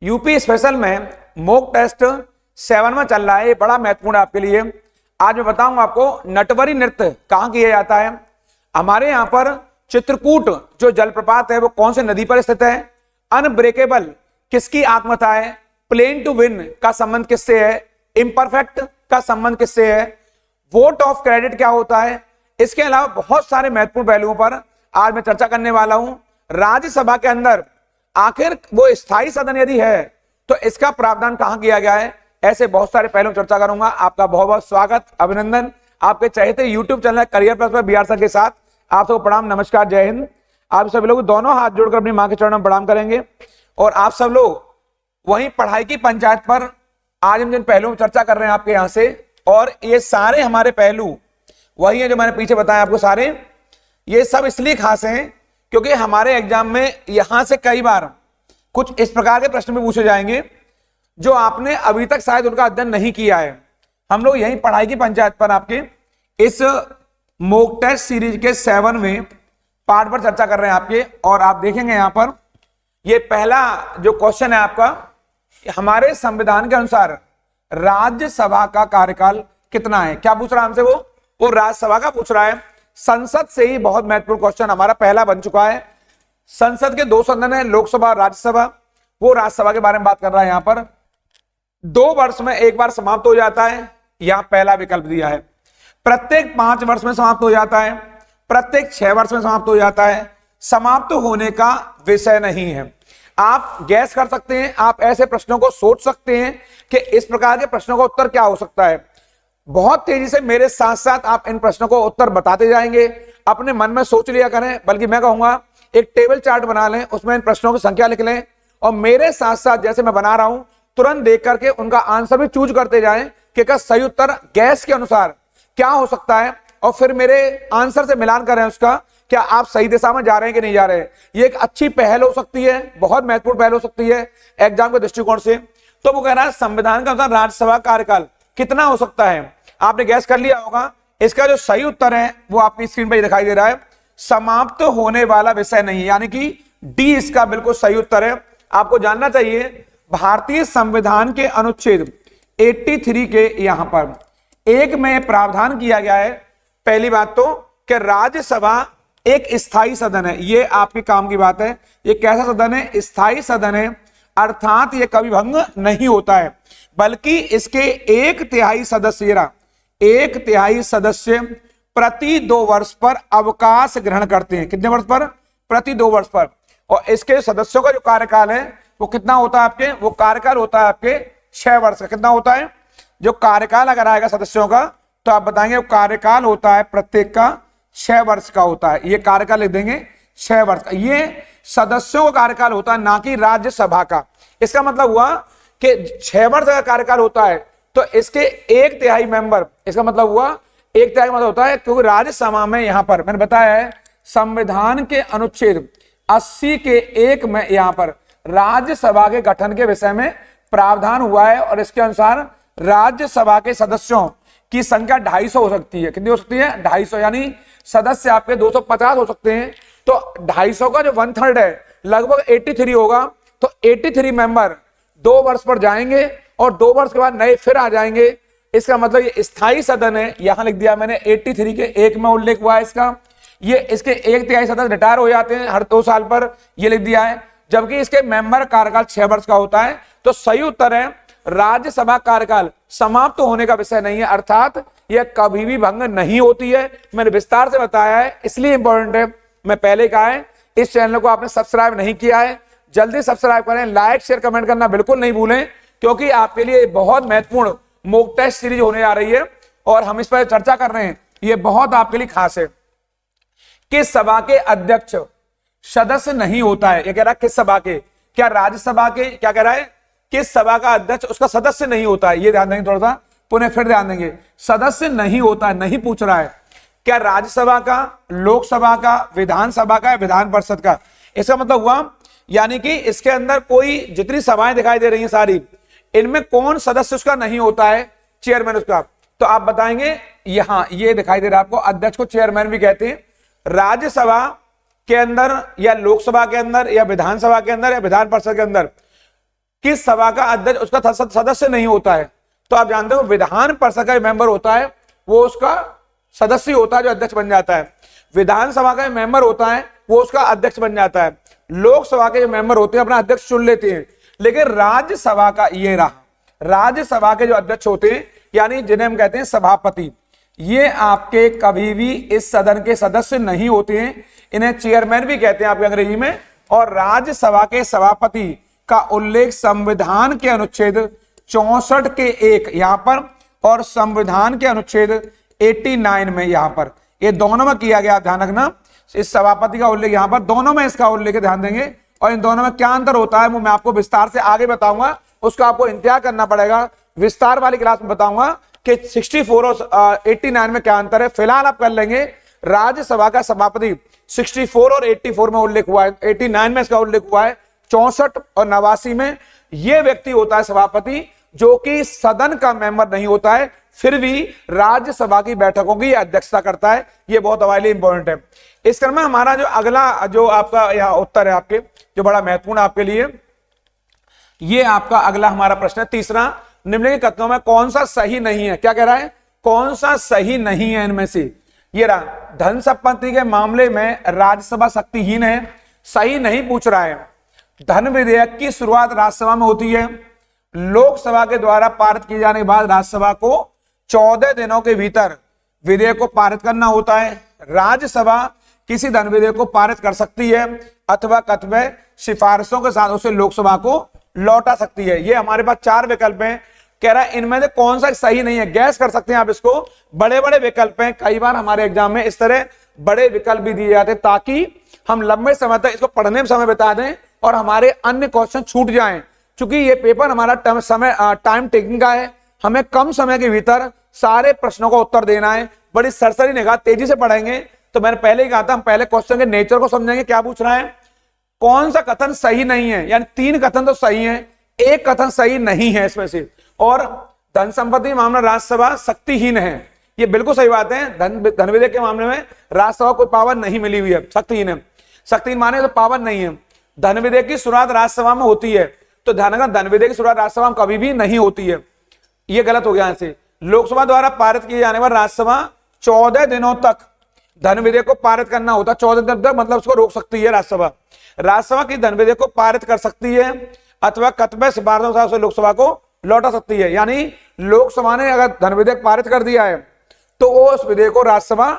UP special में mock test 7 में चल रहा है। ये बड़ा महत्वपूर्ण है आपके लिए। आज मैं बताऊंगा आपको नटवरी नृत्य कहाँ किया जाता है। हमारे यहाँ पर चित्रकूट जो जलप्रपात है वो कौन से नदी पर स्थित है। अनब्रेकेबल किसकी आत्मकथा है। प्लेन टू विन का संबंध किससे है। इम्परफेक्ट का संबंध किससे है। वोट ऑफ क्रेडिट क्या होता है। इसके अलावा बहुत सारे महत्वपूर्ण पहलुओं पर आज मैं चर्चा करने वाला हूं। राज्यसभा के अंदर आखिर वो स्थायी सदन यदि है तो इसका प्रावधान कहां किया गया है। ऐसे बहुत सारे पहलुओं चर्चा करूंगा। आपका बहुत बहुत स्वागत, अभिनंदन। आपके चहेते यूट्यूब चैनल करियर प्लस पर बीआर सर के साथ आप सबको प्रणाम, नमस्कार, जय हिंद। आप सभी लोग दोनों हाथ जोड़कर अपनी मां के चरणों में प्रणाम करेंगे। और आप सब लोग वहीं पढ़ाई की पंचायत पर आज हम जिन पहलुओं पर चर्चा कर रहे हैं आपके यहां से, और ये सारे हमारे पहलू वही है जो मैंने पीछे बताया आपको। सारे ये सब इसलिए खास हैं क्योंकि हमारे एग्जाम में यहां से कई बार कुछ इस प्रकार के प्रश्न भी पूछे जाएंगे जो आपने अभी तक शायद उनका अध्ययन नहीं किया है। हम लोग यही पढ़ाई की पंचायत पर आपके इस मॉक टेस्ट सीरीज के 7वें पार्ट पर चर्चा कर रहे हैं आपके। और आप देखेंगे यहां पर ये पहला जो क्वेश्चन है आपका, हमारे संविधान के अनुसार राज्यसभा का कार्यकाल कितना है। क्या पूछ रहा है हमसे वो राज्यसभा का पूछ रहा है। संसद से ही बहुत महत्वपूर्ण क्वेश्चन हमारा पहला बन चुका है। संसद के 2 सदन है, लोकसभा और राज्यसभा। वो राज्यसभा के बारे में बात कर रहा है। यहां पर 2 वर्ष में एक बार समाप्त हो जाता है। यहां पहला विकल्प दिया है। प्रत्येक 5 वर्ष में समाप्त हो जाता है, प्रत्येक 6 वर्ष में समाप्त हो जाता है। समाप्त होने का विषय नहीं है। आप गैस कर सकते हैं, आप ऐसे प्रश्नों को सोच सकते हैं कि इस प्रकार के प्रश्नों का उत्तर क्या हो सकता है। बहुत तेजी से मेरे साथ साथ आप इन प्रश्नों को उत्तर बताते जाएंगे। अपने मन में सोच लिया करें, बल्कि मैं कहूंगा एक टेबल चार्ट बना लें, उसमें इन प्रश्नों की संख्या लिख लें और मेरे साथ साथ जैसे मैं बना रहा हूं तुरंत देख करके उनका आंसर भी चूज करते जाएं कि का सही उत्तर गैस के अनुसार क्या हो सकता है, और फिर मेरे आंसर से मिलान करें उसका क्या आप सही दिशा में जा रहे हैं कि नहीं जा रहे हैं। ये एक अच्छी पहल हो सकती है, बहुत महत्वपूर्ण पहल हो सकती है एग्जाम के दृष्टिकोण से। तो वो कह रहा है संविधान का अनुसार राज्यसभा कार्यकाल कितना हो सकता है। आपने गैस कर लिया होगा। इसका जो सही उत्तर है वो आपकी स्क्रीन पर दिखाई दे रहा है। समाप्त होने वाला विषय नहीं, यानी कि डी इसका बिल्कुल सही उत्तर है। आपको जानना चाहिए भारतीय संविधान के अनुच्छेद 83 के यहां पर 1 में प्रावधान किया गया है। पहली बात तो कि राज्यसभा एक स्थायी सदन है। ये आपके काम की बात है। ये कैसा सदन है। स्थायी सदन है, अर्थात ये कभी भंग नहीं होता है, बल्कि इसके 1/3 सदस्य 1/3 सदस्य प्रति 2 वर्ष पर अवकाश ग्रहण करते हैं। कितने वर्ष पर। प्रति 2 वर्ष पर। और इसके सदस्यों का जो कार्यकाल है वो कितना होता है आपके, वो कार्यकाल होता है आपके 6 वर्ष का। कितना होता है जो कार्यकाल अगर आएगा सदस्यों का तो आप बताएंगे वो कार्यकाल होता है प्रत्येक का 6 वर्ष का होता है। ये कार्यकाल लिख देंगे 6 वर्ष का। ये सदस्यों का कार्यकाल होता है, ना कि राज्यसभा का। इसका मतलब हुआ कि 6 वर्ष का कार्यकाल होता है तो इसके 1/3 मेंबर, इसका मतलब हुआ 1/3 मतलब होता है, क्योंकि राज्यसभा में यहां पर मैंने बताया है संविधान के अनुच्छेद 80 के 1 में यहां पर राज्यसभा के गठन के विषय में प्रावधान हुआ है। और इसके अनुसार राज्यसभा के सदस्यों की संख्या 250 हो सकती है। कितनी हो सकती है। 250, यानी सदस्य आपके 250 हो सकते हैं। तो 250 का जो 1/3 है लगभग 83 होगा। तो 83 मेंबर 2 वर्ष पर जाएंगे और 2 वर्ष के बाद नए फिर आ जाएंगे। इसका मतलब ये स्थायी सदन है। यहां लिख दिया मैंने 83 के 1 में उल्लेख हुआ है इसका। ये इसके 1/3 सदस्य रिटायर हो जाते हैं हर 2 साल पर, ये लिख दिया है। जबकि इसके मेंबर कार्यकाल 6 वर्ष का होता है। तो सही उत्तर है राज्यसभा कार्यकाल समाप्त होने का विषय नहीं है, अर्थात यह कभी भी भंग नहीं होती है। मैंने विस्तार से बताया है, इसलिए इंपॉर्टेंट है। मैं पहले कहा है इस चैनल को आपने सब्सक्राइब नहीं किया है, जल्दी सब्सक्राइब करें। लाइक शेयर कमेंट करना बिल्कुल नहीं भूलें, क्योंकि आपके लिए बहुत महत्वपूर्ण मॉक टेस्ट सीरीज होने आ रही है और हम इस पर चर्चा कर रहे हैं। ये बहुत आपके लिए खास है। किस सभा के अध्यक्ष सदस्य नहीं होता है। ये कह रहा है किस सभा के, क्या राज्यसभा के, क्या कह रहा है किस सभा का अध्यक्ष उसका सदस्य नहीं होता है। ये ध्यान देंगे, थोड़ा सा पुनः फिर ध्यान देंगे। सदस्य नहीं होता है, नहीं पूछ रहा है क्या राज्यसभा का, लोकसभा का, विधानसभा का, विधान परिषद का। इसका मतलब हुआ यानी कि इसके अंदर कोई जितनी सभाएं दिखाई दे रही हैं सारी, इनमें कौन सदस्य उसका नहीं होता है, चेयरमैन उसका। तो आप बताएंगे यहां ये दिखाई दे रहा है आपको, अध्यक्ष को चेयरमैन भी कहते हैं। राज्यसभा के अंदर या लोकसभा के अंदर या विधानसभा के अंदर या विधान परिषद के अंदर किस सभा का अध्यक्ष उसका सदस्य नहीं होता है? तो आप जानते हो विधान परिषद का मेंबर होता है वो उसका सदस्य होता है जो अध्यक्ष बन जाता है। विधानसभा का मेंबर होता है वो उसका अध्यक्ष बन जाता है। लोकसभा के जो मेंबर होते हैं अपना अध्यक्ष चुन लेते हैं। लेकिन राज्यसभा का ये रहा, राज्यसभा के जो अध्यक्ष होते हैं यानी जिन्हें हम कहते हैं सभापति, ये आपके कभी भी इस सदन के सदस्य नहीं होते हैं, इन्हें चेयरमैन भी कहते हैं आपके अंग्रेजी में। और राज्यसभा के सभापति का उल्लेख संविधान के अनुच्छेद 64 के 1 यहां पर और संविधान के अनुच्छेद 89 में यहां पर, ये दोनों में किया गया, ध्यान रखना। इस सभापति का उल्लेख यहां पर दोनों में इसका उल्लेख ध्यान देंगे। और इन दोनों में क्या अंतर होता है वो मैं आपको विस्तार से आगे बताऊंगा, उसका आपको इंतजार करना पड़ेगा, विस्तार वाली क्लास में बताऊंगा कि 64 और 89 में क्या अंतर है। फिलहाल आप कर लेंगे राज्यसभा का सभापति 64 और 84 में उल्लेख हुआ है, 89 में इसका उल्लेख हुआ है, 64 और 89 में यह व्यक्ति होता है सभापति जो कि सदन का मेंबर नहीं होता है, फिर भी राज्यसभा की बैठकों की अध्यक्षता करता है। यह बहुत हमारे लिए इंपॉर्टेंट है। इस क्रम में हमारा जो अगला जो आपका यहाँ उत्तर है आपके जो बड़ा महत्वपूर्ण आपके लिए, ये आपका अगला हमारा प्रश्न है तीसरा, निम्नलिखित कथनों में कौन सा सही नहीं है? क्या कह रहा है? कौन सा सही नहीं है इनमें से? ये रहा, धन संपत्ति के मामले में राज्यसभा शक्तिहीन है, सही नहीं पूछ रहा है। धन विधेयक की शुरुआत राज्यसभा में होती है, लोकसभा के द्वारा पारित किए जाने के बाद राज्यसभा को 14 दिनों के भीतर विधेयक को पारित करना होता है। राज्यसभा किसी धन विधेयक को पारित कर सकती है अथवा कतिपय सिफारिशों के साथ उसे लोकसभा को लौटा सकती है। ये हमारे पास 4 विकल्प हैं। कह रहा है इनमें से कौन सा सही नहीं है, गैस कर सकते हैं आप इसको। बड़े बड़े विकल्प हैं, कई बार हमारे एग्जाम में इस तरह बड़े विकल्प भी दिए जाते हैं ताकि हम लंबे समय तक इसको पढ़ने में समय बिता दें और हमारे अन्य क्वेश्चन छूट जाएं। क्योंकि ये पेपर हमारा टाइम टेकिंग का है, हमें कम समय के भीतर सारे प्रश्नों का उत्तर देना है। बड़ी सरसरी निगाह तेजी से पढ़ेंगे। तो मैंने पहले ही कहा था हम पहले क्वेश्चन के नेचर को समझेंगे, क्या पूछ रहा है, कौन सा कथन सही नहीं है, यानी 3 कथन तो सही है, 1 कथन सही नहीं है इसमें से। और धन संपत्ति मामला राज्यसभा शक्तिहीन है, ये बिल्कुल सही बात है। धन विधेयक के मामले में राज्यसभा को पावर नहीं मिली हुई है, शक्तिहीन है। शक्तिहीन माने तो पावर नहीं है। धन विधेयक की शुरुआत राज्यसभा में होती है, तो ध्यान रखना धन विधेयक की शुरुआत राज्यसभा में कभी भी नहीं होती है, ये गलत हो गया यहां से। लोकसभा द्वारा पारित किए जाने पर राज्यसभा 14 दिनों तक धन विधेयक को पारित करना होता है। 14 दिन तक मतलब उसको रोक सकती है राज्यसभा। राज्यसभा की धन विधेयक को पारित कर सकती है अथवा कतिपय सिफारिशों के साथ लोकसभा को लौटा सकती है। यानी लोकसभा ने अगर धन विधेयक पारित कर दिया है तो वो उस विधेयक को राज्यसभा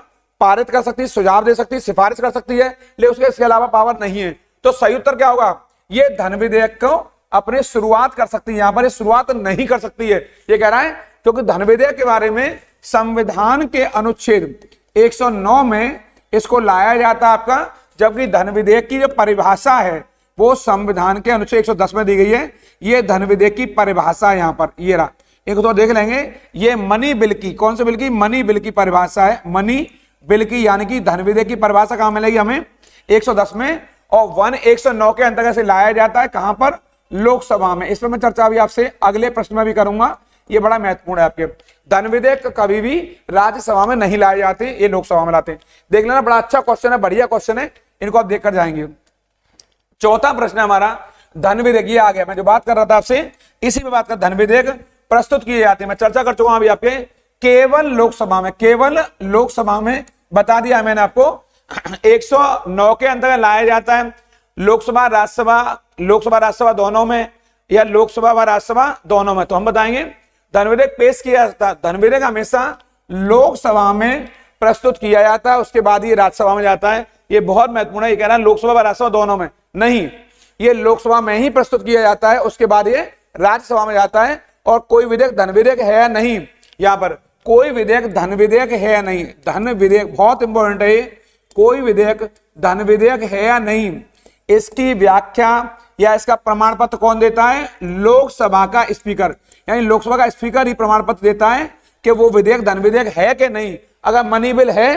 पारित कर सकती है, सुझाव दे सकती है, सिफारिश कर सकती है, लेकिन इसके अलावा पावर नहीं है। तो सही उत्तर क्या होगा? ये धन विधेयक को अपनी शुरुआत कर सकती है, यहां पर शुरुआत नहीं कर सकती है, ये कह रहा है। क्योंकि धन विधेयक के बारे में संविधान के अनुच्छेद 109 में इसको लाया जाता है आपका, जबकि धन विधेयक की जो परिभाषा है वो संविधान के अनुच्छेद 110 में दी गई है। ये धन विधेयक की परिभाषा है यहां पर, ये रहा, एक तो देख लेंगे। ये मनी बिल की, कौन से बिल की? मनी बिल की परिभाषा है, मनी बिल की, यानी कि धन विधेयक की परिभाषा कहां मिलेगी हमें? 110 में। और 109 के अंतर्गत से लाया जाता है कहां पर? लोकसभा में। इस पर मैं चर्चा भी आपसे अगले प्रश्न में भी करूंगा, ये बड़ा महत्वपूर्ण है आपके। धन विधेयक कभी भी राज्यसभा में नहीं लाए जाते, ये लोकसभा में लाते हैं। देख लेना, बड़ा अच्छा क्वेश्चन है, बढ़िया क्वेश्चन है, इनको आप देखकर जाएंगे। चौथा प्रश्न हमारा धन विधेयक, ये आ गया, मैं जो बात कर रहा था आपसे इसी पे बात कर। धन विधेयक प्रस्तुत किए जाते हैं, मैं चर्चा कर चुका हूं अभी आपके, केवल लोकसभा में, केवल लोकसभा में बता दिया मैंने आपको। 109 के अंतर्गत लाया जाता है। लोकसभा राज्यसभा दोनों में, या लोकसभा व राज्यसभा दोनों में। तो हम बताएंगे धन विधेयक पेश किया जाता है, धन विधेयक हमेशा लोकसभा में प्रस्तुत किया जाता है, उसके बाद ये राज्यसभा में जाता है। ये बहुत महत्वपूर्ण है। ये कह रहा है लोकसभा व राज्यसभा दोनों में नहीं, ये लोकसभा में ही प्रस्तुत किया जाता है, उसके बाद ये राज्यसभा में जाता है। और कोई विधेयक धन विधेयक है या नहीं, यहां पर कोई विधेयक धन विधेयक है या नहीं, धन विधेयक बहुत इंपॉर्टेंट है। कोई विधेयक धन विधेयक है या नहीं, इसकी व्याख्या या इसका प्रमाण पत्र कौन देता है? लोकसभा का स्पीकर, यानी लोकसभा का स्पीकर ही प्रमाण पत्र देता है कि वो विधेयक धन विधेयक है कि नहीं। अगर मनी बिल है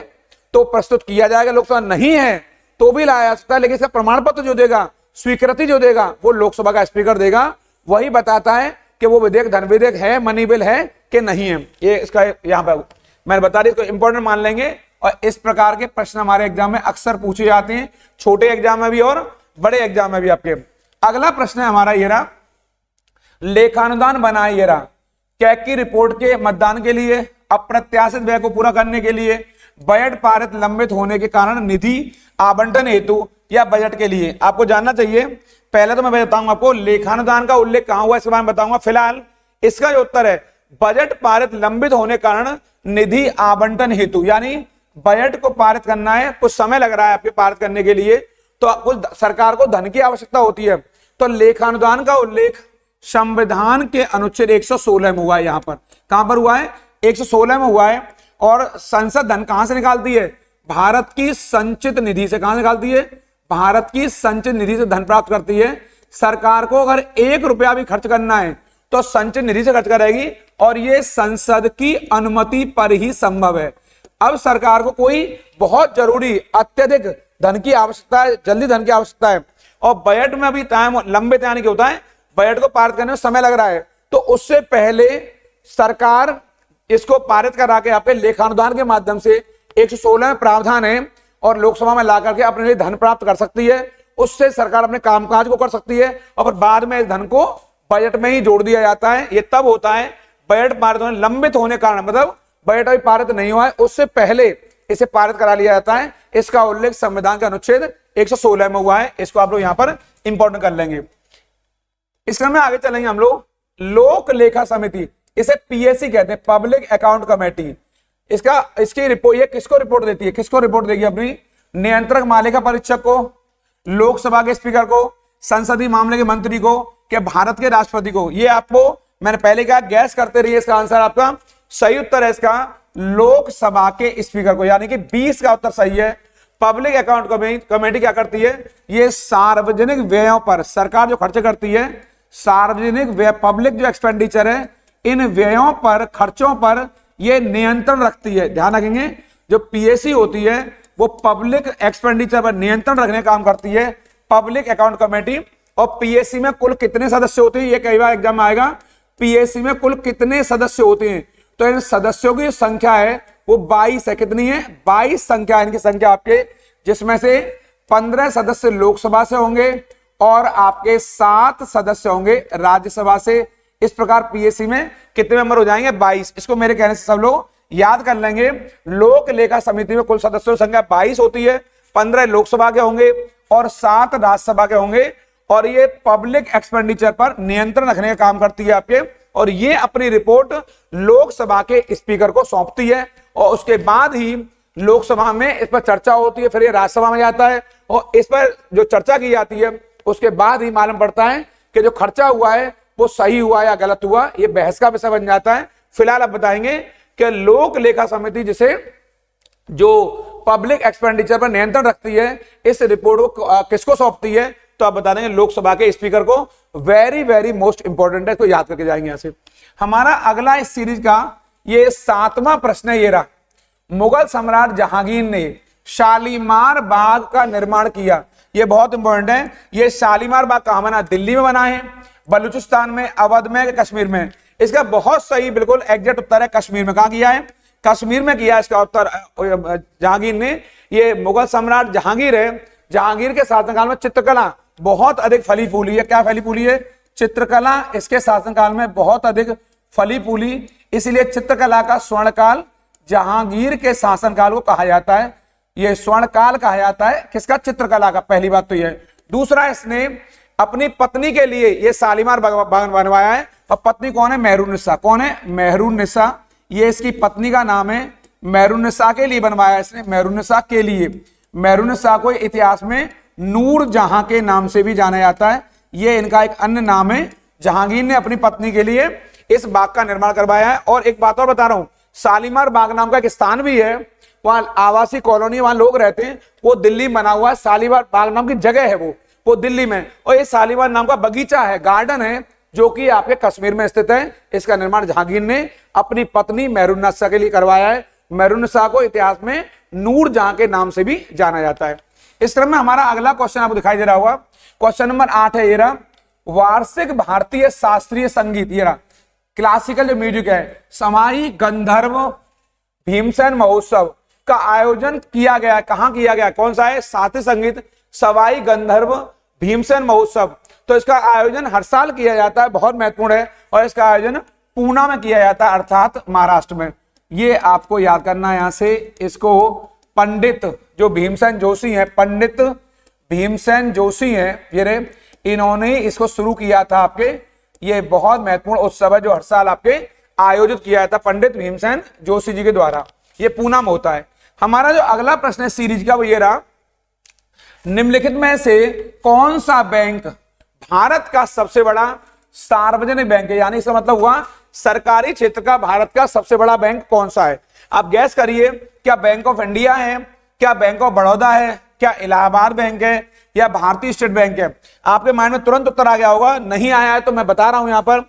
तो प्रस्तुत किया जाएगा, लोकसभा नहीं है तो भी लाया जा सकता है, लेकिन इसका प्रमाण पत्र जो देगा, स्वीकृति जो देगा, वो लोकसभा का स्पीकर देगा। वही बताता है कि वो विधेयक धन विधेयक है, मनी बिल है कि नहीं है। ये इसका यहाँ पर मैंने बता दी, इसको इंपॉर्टेंट मान लेंगे। और इस प्रकार के प्रश्न हमारे एग्जाम में अक्सर पूछे जाते हैं, छोटे एग्जाम में भी और बड़े एग्जाम में भी आपके। अगला प्रश्न है हमारा ये रहा, लेखानुदान बनाए ये रहा, कैग की रिपोर्ट के मतदान के लिए, अप्रत्याशित व्यय को पूरा करने के लिए, बजट पारित लंबित होने के कारण निधि आवंटन हेतु, या बजट के लिए। आपको जानना चाहिए, पहले तो मैं बताऊंगा आपको लेखानुदान का उल्लेख कहां हुआ, इसके बारे में बताऊंगा। फिलहाल इसका जो उत्तर है बजट पारित लंबित होने के कारण निधि आवंटन हेतु, यानी बजट को पारित करना है, कुछ समय लग रहा है आपके पारित करने के लिए, तो कुछ सरकार को धन की आवश्यकता होती है, तो लेखानुदान का उल्लेख संविधान के अनुच्छेद 116 में हुआ है। यहां पर कहां पर हुआ है? 116 में हुआ है। और संसद धन कहां से निकालती है? भारत की संचित निधि से। कहां से निकालती है? भारत की संचित निधि से धन प्राप्त करती है। सरकार को अगर 1 रुपया भी खर्च करना है तो संचित निधि से खर्च करेगी, और यह संसद की अनुमति पर ही संभव है। अब सरकार को कोई बहुत जरूरी अत्यधिक धन की आवश्यकता है, जल्दी धन की आवश्यकता है, और बजट में अभी टाइम लंबे यानी कि होता है, बजट को पारित करने में समय लग रहा है, तो उससे पहले सरकार इसको पारित करा के आपके लेखानुदान के माध्यम से 116 में प्रावधान है, और लोकसभा में ला करके अपने लिए धन प्राप्त कर सकती है। उससे सरकार अपने कामकाज को कर सकती है, और फिर बाद में इस धन को बजट में ही जोड़ दिया जाता है। ये तब होता है बजट पारित होने लंबित होने कारण, मतलब बजट अभी पारित नहीं हुआ है, उससे पहले इसे पारित करा लिया जाता है। इसका उल्लेख संविधान के अनुच्छेद 116 में हुआ है। इसको आप लोग यहां पर इंपॉर्टेंट कर लेंगे। इस क्रम में आगे चलेंगे हम लोग। लोक लेखा समिति, इसे पीएससी कहते हैं, पब्लिक अकाउंट कमेटी। इसकी रिपोर्ट, ये किसको रिपोर्ट देती है? किसको रिपोर्ट देगी? अपनी नियंत्रक मालिका परीक्षक को, लोकसभा के स्पीकर को, संसदीय मामले के मंत्री को, के भारत के राष्ट्रपति को। ये आपको मैंने पहले कहा, गैस करते रहिए, इसका आंसर आपका सही उत्तर है इसका लोकसभा के स्पीकर को, यानी कि 20 का उत्तर सही है। पब्लिक अकाउंट कमेटी क्या करती है? ये सार्वजनिक व्ययों पर, सरकार जो खर्च करती है, सार्वजनिक व्यय, पब्लिक जो एक्सपेंडिचर है, इन व्ययों पर, खर्चों पर ये नियंत्रण रखती है। ध्यान रखेंगे, जो पीएससी होती है वो पब्लिक एक्सपेंडिचर पर नियंत्रण रखने का काम करती है, पब्लिक अकाउंट कमेटी। और पीएससी में कुल कितने सदस्य होते हैं? ये कई बार एग्जाम में आएगा, पीएससी में कुल कितने सदस्य होते हैं? तो इन सदस्यों की संख्या है वो 22 है। कितनी है? 22 संख्या, इनकी संख्या आपके, जिसमें से 15 सदस्य लोकसभा से होंगे और आपके 7 सदस्य होंगे राज्यसभा से। इस प्रकार पीएससी में कितने मेंबर हो जाएंगे? 22। इसको मेरे कहने से सब लोग याद कर लेंगे। लोक लेखा समिति में कुल सदस्यों की संख्या 22 होती है, 15 लोकसभा के होंगे और 7 राज्यसभा के होंगे, और ये पब्लिक एक्सपेंडिचर पर नियंत्रण रखने का काम करती है आपके, और ये अपनी रिपोर्ट लोकसभा के स्पीकर को सौंपती है, और उसके बाद ही लोकसभा में इस पर चर्चा होती है, फिर ये राज्यसभा में जाता है, और इस पर जो चर्चा की जाती है उसके बाद ही मालूम पड़ता है कि जो खर्चा हुआ है वो सही हुआ या गलत हुआ, ये बहस का विषय बन जाता है। फिलहाल आप बताएंगे कि लोक लेखा समिति, जिसे जो पब्लिक एक्सपेंडिचर पर नियंत्रण रखती है, इस रिपोर्ट को किसको सौंपती है? तो आप बता देंगे लोकसभा के स्पीकर को। वेरी वेरी मोस्ट इंपॉर्टेंट है, इसको याद करके जाएंगे यहां से। हमारा अगला इस सीरीज का ये 7वां प्रश्न है, ये रहा। मुगल सम्राट जहांगीर ने शालीमार बाग का निर्माण किया। ये बहुत इंपॉर्टेंट है। ये शालीमार बाग कहां बना? दिल्ली में बना है, बलूचिस्तान में, अवध में, कश्मीर में? इसका बहुत सही बिल्कुल एग्जैक्ट उत्तर है कश्मीर में। कहां किया है? कश्मीर में किया इसका उत्तर जहांगीर ने। ये मुगल सम्राट जहांगीर है, जहांगीर के शासनकाल में चित्रकला बहुत अधिक फली फूली है। क्या फली फूली है? चित्रकला इसके शासनकाल में बहुत अधिक फली फूली, इसलिए चित्रकला का स्वर्णकाल जहांगीर के शासनकाल को कहा जाता है। यह स्वर्णकाल कहा जाता है किसका? चित्रकला का। पहली बात तो यह है। दूसरा, इसने अपनी पत्नी के लिए यह शालीमार बाग बनवाया है, और पत्नी कौन है? मेहरुन्निसा। कौन है? मेहरुन्निसा। ये इसकी पत्नी का नाम है। मेहरुन्निसा के लिए बनवाया इसने, मेहरुन्निसा के लिए। मेहरुन्निसा को इतिहास में नूर जहां के नाम से भी जाना जाता है। ये इनका एक अन्य नाम है। जहांगीर ने अपनी पत्नी के लिए इस बाग का निर्माण करवाया है। और एक बात और बता रहा हूं, शालीमार बाग नाम का एक स्थान भी है, वहां आवासीय कॉलोनी, वहां लोग रहते हैं, वो दिल्ली बना हुआ है। शालीमार बाग नाम की जगह है वो दिल्ली में। और ये शालीमार नाम का बगीचा है, गार्डन है, जो कि आपके कश्मीर में स्थित है। इसका निर्माण जहांगीर ने अपनी पत्नी मेहरुन्निसा के लिए करवाया है। मेहरुन्निसा को इतिहास में नूर जहां के नाम से भी जाना जाता है। इस क्रम में हमारा अगला क्वेश्चन आपको दिखाई दे रहा होगा, क्वेश्चन नंबर 8 है। ये रहा, वार्षिक भारतीय शास्त्रीय संगीत, ये रहा क्लासिकल जो म्यूजिक है, सवाई गंधर्व भीमसेन महोत्सव का आयोजन किया गया। कहां किया गया? कौन सा है? शास्त्रीय संगीत सवाई गंधर्व भीमसेन महोत्सव। तो इसका आयोजन हर साल किया जाता है, बहुत महत्वपूर्ण है, और इसका आयोजन पूना में किया जाता है, अर्थात महाराष्ट्र में। ये आपको याद करना है। यहां से इसको पंडित जो भीमसेन जोशी हैं, पंडित भीमसेन जोशी हैं, ये रे, इन्होंने इसको शुरू किया था आपके। ये बहुत महत्वपूर्ण उत्सव है जो हर साल आपके आयोजित किया जाता, पंडित भीमसेन जोशी जी के द्वारा। ये पूना में होता है। हमारा जो अगला प्रश्न है सीरीज का वो ये रहा, निम्नलिखित में से कौन सा बैंक भारत का सबसे बड़ा सार्वजनिक बैंक है, यानी इसका मतलब हुआ सरकारी क्षेत्र का भारत का सबसे बड़ा बैंक कौन सा है। आप गैस करिए, क्या बैंक ऑफ इंडिया है, क्या बैंक ऑफ बड़ौदा है, क्या इलाहाबाद बैंक है, या भारतीय स्टेट बैंक है। आपके माइंड में तुरंत उत्तर आ गया होगा, नहीं आया है तो मैं बता रहा हूं यहां पर,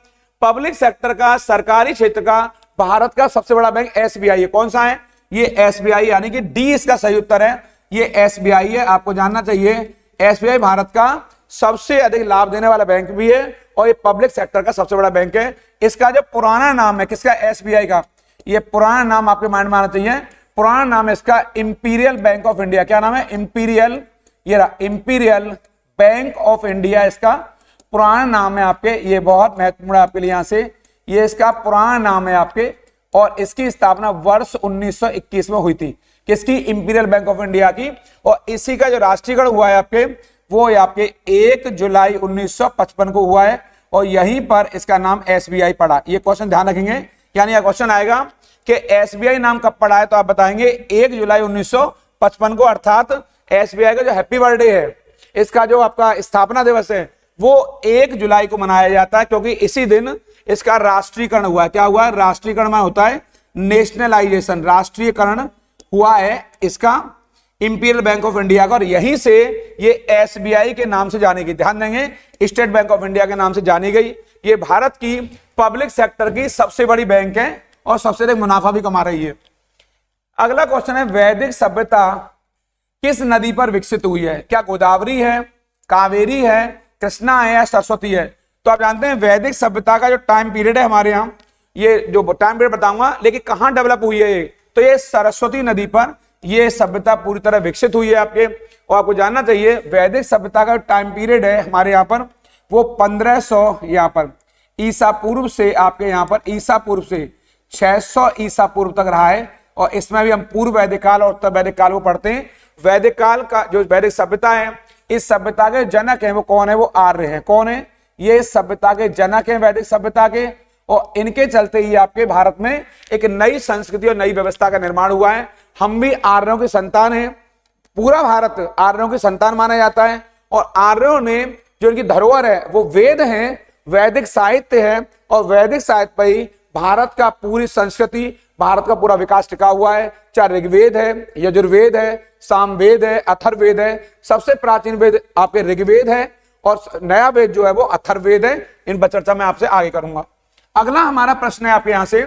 पब्लिक सेक्टर का, सरकारी क्षेत्र का भारत का सबसे बड़ा बैंक एसबीआई है। कौन सा है? ये एसबीआई, यानी कि डी इसका सही उत्तर है, ये एसबीआई है। आपको जानना चाहिए एसबीआई भारत का सबसे अधिक लाभ देने वाला बैंक भी है और ये पब्लिक सेक्टर का सबसे बड़ा बैंक है। इसका जो पुराना नाम है किसका, एसबीआई का, ये पुराना नाम आपके माइंड में आना चाहिए। पुराना नाम है इसका इंपीरियल बैंक ऑफ इंडिया। क्या नाम है? इंपीरियल, ये रहा इंपीरियल बैंक ऑफ इंडिया इसका पुराना नाम है आपके। ये बहुत महत्वपूर्ण है आपके लिए, यहां से ये इसका पुराना नाम है आपके, और इसकी स्थापना वर्ष 1921 में हुई थी। किसकी? इंपीरियल बैंक ऑफ इंडिया की। और इसी का जो राष्ट्रीयकरण हुआ है आपके, वो आपके 1 जुलाई 1955 को हुआ है, और यहीं पर इसका नाम एसबीआई पड़ा। ये क्वेश्चन ध्यान रखेंगे, यानी यह क्वेश्चन आएगा कि एसबीआई नाम कब पड़ा है, तो आप बताएंगे 1 जुलाई 1955 को, अर्थात एसबीआई का जो हैप्पी बर्थडे है, इसका जो आपका स्थापना दिवस है, वो 1 जुलाई को मनाया जाता है, क्योंकि इसी दिन इसका राष्ट्रीयकरण हुआ है। क्या हुआ है? राष्ट्रीयकरण में होता है नेशनलाइजेशन, राष्ट्रीयकरण हुआ है इसका इंपीरियल बैंक ऑफ इंडिया का, और यहीं से ये एसबीआई के नाम से जानी गई। ध्यान देंगे, स्टेट बैंक ऑफ इंडिया के नाम से जानी गई। ये भारत की पब्लिक सेक्टर की सबसे बड़ी बैंक है और सबसे अधिक मुनाफा भी कमा रही है। अगला क्वेश्चन है, वैदिक सभ्यता किस नदी पर विकसित हुई है? क्या गोदावरी है, कावेरी है, कृष्णा है, या सरस्वती है? तो आप जानते हैं वैदिक सभ्यता का जो टाइम पीरियड है हमारे यहाँ, ये जो टाइम पीरियड बताऊंगा, लेकिन कहां डेवलप हुई है ये, तो ये सरस्वती नदी पर ये सभ्यता पूरी तरह विकसित हुई है आपके। और आपको जानना चाहिए वैदिक सभ्यता का टाइम पीरियड है हमारे यहाँ पर, वो 1500 यहाँ पर ईसा पूर्व से आपके यहाँ पर ईसा पूर्व से 600 ईसा पूर्व तक रहा है। और इसमें भी हम पूर्व वैदिक काल और उत्तर वैदिक काल को पढ़ते हैं। वैदिक काल का जो वैदिक सभ्यता है, इस सभ्यता के जनक है वो कौन है? वो आर्य है। कौन है? ये सभ्यता के जनक है वैदिक सभ्यता के, और इनके चलते ही आपके भारत में एक नई संस्कृति और नई व्यवस्था का निर्माण हुआ है। हम भी आर्यों की संतान हैं, पूरा भारत आर्यों की संतान माना जाता है। और आर्यों ने जो इनकी धरोहर है वो वेद हैं, वैदिक साहित्य है, और वैदिक साहित्य पर ही भारत का पूरी संस्कृति, भारत का पूरा विकास टिका हुआ है। चाहे ऋग्वेद है, यजुर्वेद है, सामवेद है, अथर्ववेद है। सबसे प्राचीन वेद आपके ऋग्वेद है, और नया वेद जो है वो अथर्ववेद है। इन पर चर्चा मैं आपसे आगे करूंगा। अगला हमारा प्रश्न है आपके यहां से,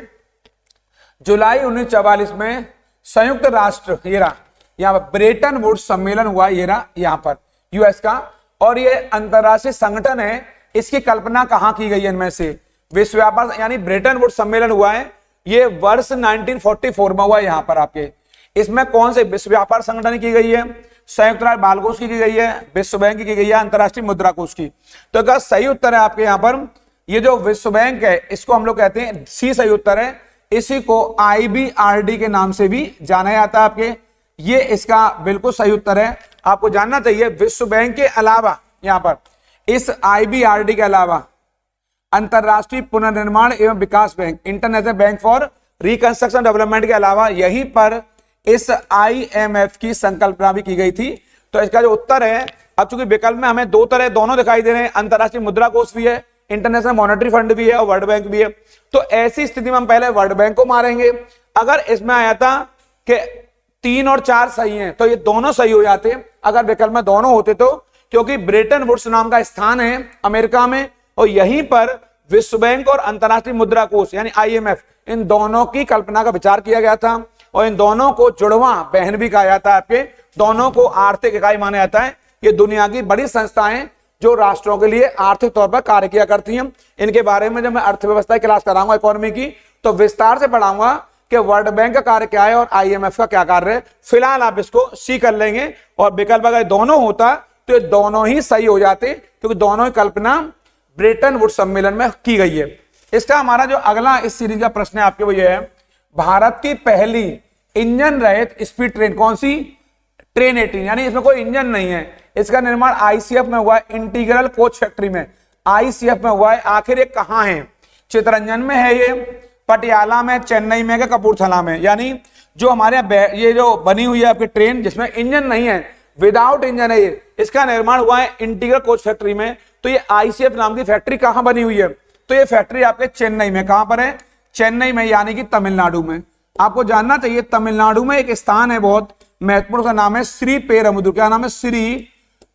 जुलाई 1944 में संयुक्त राष्ट्र, ये रहा यहाँ पर ब्रेटन वुड्स सम्मेलन हुआ, ये रहा यहाँ पर यूएस का, और ये अंतरराष्ट्रीय संगठन है। इसकी कल्पना कहां की गई है? इनमें से विश्व व्यापार, यानी ब्रेटन वुड्स सम्मेलन हुआ है, ये वर्ष 1944 में हुआ यहाँ पर आपके। इसमें कौन से विश्व व्यापार संगठन की गई है? संयुक्त राष्ट्र बाल कोष की गई है, विश्व बैंक की गई है, अंतरराष्ट्रीय मुद्रा कोष की। तो इसका सही उत्तर है आपके यहाँ पर, ये जो विश्व बैंक है इसको हम लोग कहते हैं, सी सही उत्तर है। इसी को IBRD के नाम से भी जाना जाता है आपके, ये इसका बिल्कुल सही उत्तर है। आपको जानना चाहिए विश्व बैंक के अलावा यहाँ पर इस IBRD के अलावा अंतरराष्ट्रीय पुनर्निर्माण एवं विकास bank, international bank for reconstruction development के अलावा यहीं पर इस IMF की संकल्पना भी की गई थी। तो इसका जो उत्तर है, अब चूंकि विकल्प में हमें दो तरह दोनों दिखाई दे रहे हैं, अंतरराष्ट्रीय मुद्रा कोष भी है, इंटरनेशनल मॉनेटरी फंड भी है, और वर्ल्ड बैंक भी है। तो ऐसी स्थिति में हम पहले वर्ल्ड बैंक को मारेंगे। अगर इसमें आया था कि 3 और 4 सही हैं, तो ये दोनों सही हो जाते। अगर विकल्प में दोनों होते तो, क्योंकि ब्रेटन वुड्स नाम का स्थान है अमेरिका में, और यहीं पर विश्व बैंक और अंतरराष्ट्रीय मुद्रा कोष यानी IMF, इन दोनों की कल्पना का विचार किया गया था। और इन दोनों को जुड़वा बहन भी कहा जाता है आपके, दोनों को आर्थिक इकाई माना जाता है। ये दुनिया की बड़ी संस्थाएं जो राष्ट्रों के लिए आर्थिक तौर पर कार्य किया करती हैं। इनके बारे में जब मैं अर्थव्यवस्था की क्लास कराऊंगा इकोनॉमी की, तो विस्तार से पढ़ाऊंगा कि वर्ल्ड बैंक का कार्य क्या है और IMF का क्या कार्य है। फिलहाल आप इसको सी कर लेंगे, और विकल्प अगर दोनों होता तो ये दोनों ही सही हो जाते, क्योंकि दोनों ही कल्पना ब्रेटन वुड्स सम्मेलन में की गई है। इसका हमारा जो अगला इस सीरीज का प्रश्न है आपके वो ये है, भारत की पहली इंजन रहित स्पीड ट्रेन कौन सी? ट्रेन 18, यानी इसमें कोई इंजन नहीं है। इसका निर्माण आईसीएफ में हुआ है, इंटीग्रल कोच फैक्ट्री में आईसीएफ में हुआ है। आखिर ये कहां है? चितरंजन में है, ये पटियाला में, चेन्नई में, कपूरथला में। यानी जो हमारे ये जो बनी हुई है आपकी ट्रेन जिसमें इंजन नहीं है, विदाउट इंजन है, ये इसका निर्माण हुआ है इंटीग्रल कोच फैक्ट्री में। तो ये आईसीएफ नाम की फैक्ट्री कहां बनी हुई है? तो ये फैक्ट्री आपके चेन्नई में। कहां पर है? चेन्नई में, यानी कि तमिलनाडु में। आपको जानना चाहिए तमिलनाडु में एक स्थान है बहुत महत्वपूर्ण, का नाम है श्री पेरम्बदूर। क्या नाम है? श्री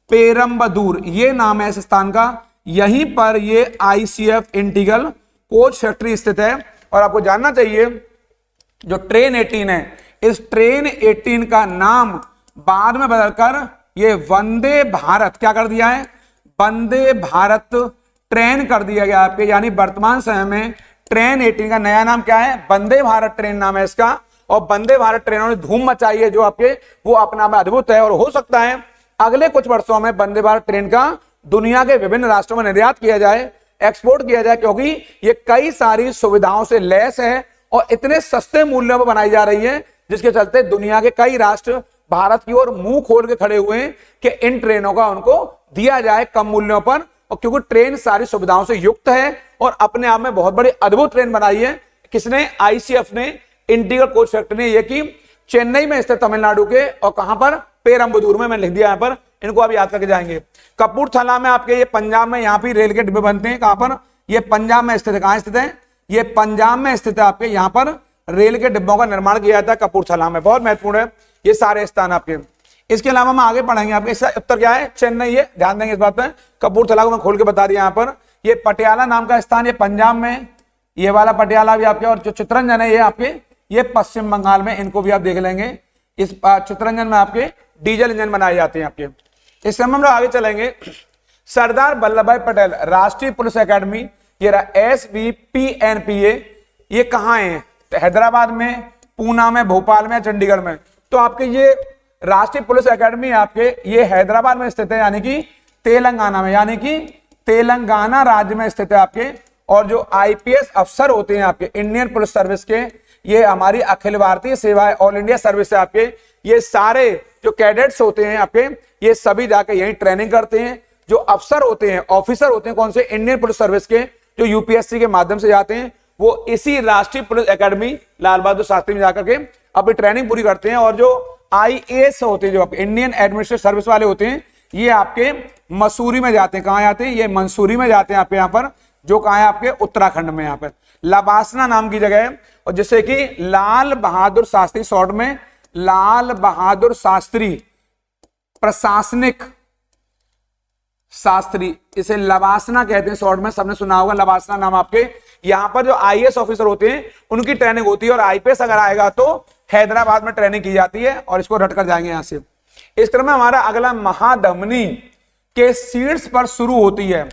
पेरम्बदूर, ये नाम है इस स्थान का। यहीं पर ये आईसीएफ इंटीग्रल कोच फैक्ट्री स्थित है। और आपको जानना चाहिए जो ट्रेन 18 है, इस ट्रेन 18 का नाम बाद में बदलकर ये वंदे भारत क्या कर दिया है? वंदे भारत ट्रेन कर दिया गया आपके। यानी वर्तमान समय में ट्रेन 18 का नया नाम क्या है? वंदे भारत ट्रेन नाम है इसका। और वंदे भारत ट्रेनों ने धूम मचाई है जो आपके, वो अपना में अद्भुत है। और हो सकता है अगले कुछ वर्षों में वंदे भारत ट्रेन का दुनिया के विभिन्न राष्ट्रों में निर्यात किया जाए, एक्सपोर्ट किया जाए, क्योंकि ये कई सारी सुविधाओं से लैस है और इतने सस्ते मूल्यों पर बनाई जा रही है, जिसके चलते दुनिया के कई राष्ट्र भारत की ओर मुंह खोल के खड़े हुए हैं कि इन ट्रेनों का उनको दिया जाए कम मूल्यों पर। और क्योंकि ट्रेन सारी सुविधाओं से युक्त है और अपने आप में बहुत बड़ी अद्भुत ट्रेन बनाई है। किसने? आईसीएफ ने, इंटीग्रल कोच फैक्ट्री ने, ये की चेन्नई में स्थित तमिलनाडु के। और कहां पर? पेरम्बदूर में। मैंने लिख दिया यहां पर, इनको आप याद करके जाएंगे। कपूरथला में आपके, ये पंजाब में, यहां भी रेल के डिब्बे बनते हैं। कहां पर? ये पंजाब में स्थित है। कहां स्थित है? ये पंजाब में स्थित है आपके। यहां पर रेल के डिब्बों का निर्माण किया जाता है कपूरथला में। बहुत महत्वपूर्ण है ये सारे स्थान आपके। इसके अलावा हम आगे पढ़ेंगे आपके। इसका उत्तर क्या है? चेन्नई है, ध्यान देंगे इस बात पर। कपूरथला को मैं खोल के बता दिया। यहां पर ये पटियाला नाम का स्थान, ये पंजाब में, ये वाला पटियाला भी आपके। और जो चितरंजन है ये आपके, ये पश्चिम बंगाल में। इनको भी आप देख लेंगे। इस चितरंजन में आपके डीजल इंजन बनाए जाते हैं आपके। इस समय हम लोग आगे चलेंगे। सरदार वल्लभ भाई पटेल राष्ट्रीय पुलिस अकादमी, ये SVPNPA, ये कहाँ है? हैदराबाद में, पूना में, भोपाल में, चंडीगढ़ में। तो आपके ये राष्ट्रीय पुलिस अकादमी आपके ये हैदराबाद में स्थित है, यानी कि तेलंगाना में, यानी कि तेलंगाना राज्य में स्थित है आपके। और जो आईपीएस अफसर होते हैं आपके इंडियन पुलिस सर्विस के, ये हमारी अखिल भारतीय सेवा है, ऑल इंडिया सर्विस है आपके, ये सारे जो कैडेट्स होते हैं आपके, ये सभी जाके यही ट्रेनिंग करते हैं। जो अफसर होते हैं, ऑफिसर होते हैं कौन से? इंडियन पुलिस सर्विस के, जो यूपीएससी के माध्यम से जाते हैं, वो इसी राष्ट्रीय पुलिस अकादमी लाल बहादुर शास्त्री में जाकर के अपनी ट्रेनिंग पूरी करते हैं। और जो आईएएस होते हैं, जो आपके इंडियन एडमिनिस्ट्रेटिव सर्विस वाले होते हैं, ये आपके मसूरी में जाते हैं। कहाँ जाते हैं? ये मंसूरी में जाते हैं आपके। यहाँ पर जो कहाँ है? आपके उत्तराखंड में। यहाँ पर लबासना नाम की जगह है, और जिससे कि लाल बहादुर शास्त्री, शॉर्ट में लाल बहादुर शास्त्री प्रशासनिक शास्त्री, इसे लबासना कहते हैं शॉर्ट में। सबने सुना होगा लबासना नाम आपके। यहाँ पर जो आईएएस ऑफिसर होते हैं उनकी ट्रेनिंग होती है। और आईपीएस अगर आएगा तो हैदराबाद में ट्रेनिंग की जाती है। और इसको रट कर जाएंगे यहां से। इस क्रम में हमारा अगला महाधमनी के शीर्ष पर शुरू होती है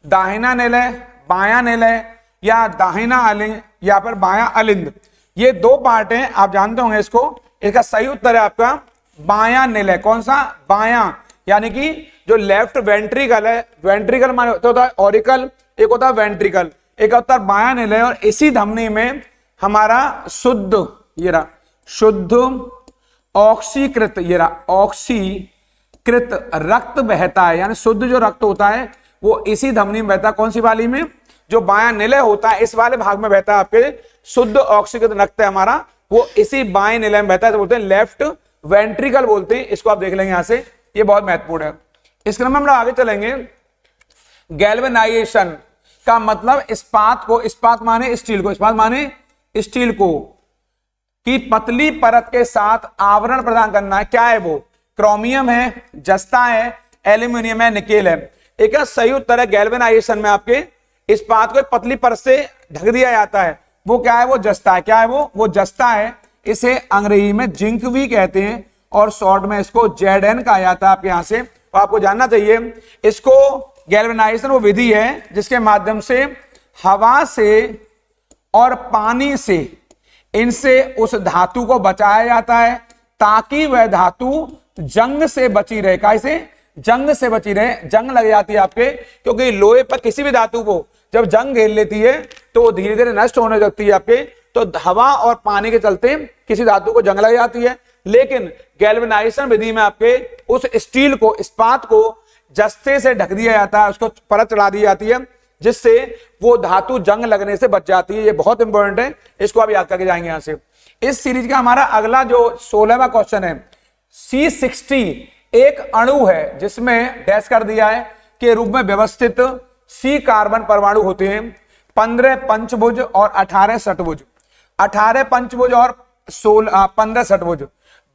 दाहिना निलय, बायां निलय, या दाहिना अलिंद, या फिर बायां अलिंद। ये दो पार्ट हैं, आप जानते होंगे इसको। इसका सही उत्तर है आपका बायां निलय। कौन सा? बायां, यानी कि जो लेफ्ट वेंट्रिकल है, वेंट्रिकल माने होता है ऑरिकल, एक होता है वेंट्रिकल, एक होता है बायां निलय। और इसी धमनी में हमारा शुद्ध, ये रहा शुद्ध ऑक्सीकृत, ये रहा ऑक्सीकृत रक्त बहता है। यानी शुद्ध जो रक्त होता है वो इसी धमनी में बहता है। कौन सी वाली में? जो बायां निलय होता है इस वाले भाग में बहता है आपके। शुद्ध ऑक्सीकृत रक्त है हमारा, वो इसी बाएं निलय में बहता है, तो बोलते हैं लेफ्ट वेंट्रिकल बोलते हैं। इसको आप देख लेंगे यहां से, ये बहुत महत्वपूर्ण है। इस क्रम में हम लोग आगे चलेंगे। गैल्वेनाइजेशन का मतलब इस्पात को, इस्पात माने स्टील को, इस्पात माने स्टील को की पतली परत के साथ आवरण प्रदान करना है। क्या है वो? क्रोमियम है, जस्ता है, एल्यूमिनियम है, निकेल है। एक सही उत्तर है गैल्वेनाइजेशन में आपके इस्पात को एक पतली परत से ढक दिया जाता है। वो क्या है? वो जस्ता है। क्या है वो? वो जस्ता है। इसे अंग्रेजी में जिंक भी कहते हैं और शॉर्ट में इसको जेडएन कहा जाता है आपके यहां से। तो आपको जानना चाहिए इसको गैल्वेनाइजेशन वो विधि है जिसके माध्यम से हवा से और पानी से, इनसे उस धातु को बचाया जाता है ताकि वह धातु जंग से बची रहे। कैसे? जंग से बची रहे। जंग लग जाती है आपके, क्योंकि लोहे पर किसी भी धातु को जब जंग घेर लेती है तो वो धीरे धीरे नष्ट होने लगती है आपके। तो हवा और पानी के चलते किसी धातु को जंग लग जाती है, लेकिन गैल्वेनाइजेशन विधि में आपके उस स्टील को, इस्पात को जस्ते से ढक दिया जाता है, उसको परत चढ़ा दी जाती है, जिससे वो धातु जंग लगने से बच जाती है। ये बहुत इंपॉर्टेंट है, इसको आप याद करके जाएंगे यहां से। इस सीरीज का हमारा अगला जो 16वां क्वेश्चन है, C60 एक अणु है जिसमें डैश कर दिया है के रूप में व्यवस्थित C कार्बन परमाणु होते हैं। 15 पंचभुज और 18 षटभुज, 18 पंचभुज और 15 षटभुज,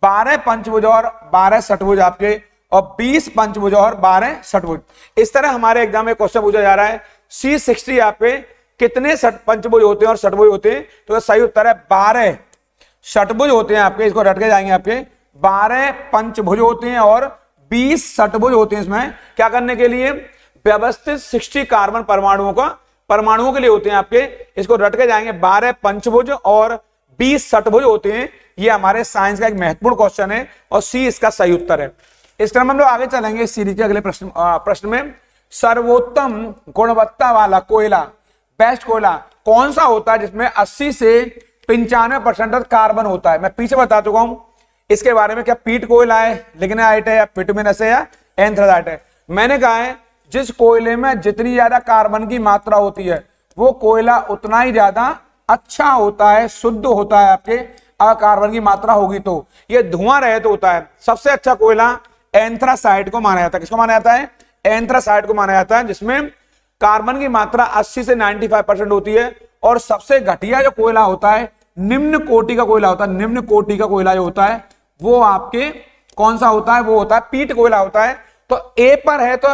12 पंचभुज और 12 षटभुज आपके, और 20 पंचभुज और 12 षटभुज। इस तरह हमारे एग्जाम में क्वेश्चन पूछा जा रहा है C60 आपके कितने पंचभुज होते हैं और षटभुज होते हैं। तो सही उत्तर है 12 षटभुज होते हैं आपके। इसको रट के जाएंगे आपके, 12 पंचभुज होते हैं और 20 षटभुज होते हैं। इसमें क्या करने के लिए, व्यवस्थित 60 कार्बन परमाणुओं के लिए होते हैं आपके। इसको रट के जाएंगे, 12 पंचभुज और 20 षटभुज होते हैं। ये हमारे साइंस का एक महत्वपूर्ण क्वेश्चन है और सी इसका सही उत्तर है। इस क्रम में हम लोग आगे चलेंगे इस सीरीज के अगले प्रश्न में। सर्वोत्तम गुणवत्ता वाला कोयला, बेस्ट कोयला कौन सा होता है जिसमें 80 से 95% कार्बन होता है। मैं पीछे बता चुका हूं इसके बारे में, क्या पीट कोयला है, लिग्नाइट है, या बिटुमिनस है, या एंथ्रासाइट है। मैंने कहा है जिस कोयले में जितनी ज्यादा कार्बन की मात्रा होती है वो कोयला उतना ही ज्यादा अच्छा होता है, शुद्ध होता है आपके। कार्बन की मात्रा होगी तो ये धुआं रहित तो होता है। सबसे अच्छा कोयला एंथ्रासाइट को माना जाता है। किसको माना जाता है, एंथ्रासाइट को माना जाता है, जिसमें कार्बन की मात्रा 80 से 95% होती है। और सबसे घटिया जो कोयला होता है, निम्न कोटि का कोयला होता है, निम्न कोटि का कोयला जो होता है वो आपके कौन सा होता है, वो होता है पीट कोयला होता है। तो ए पर है तो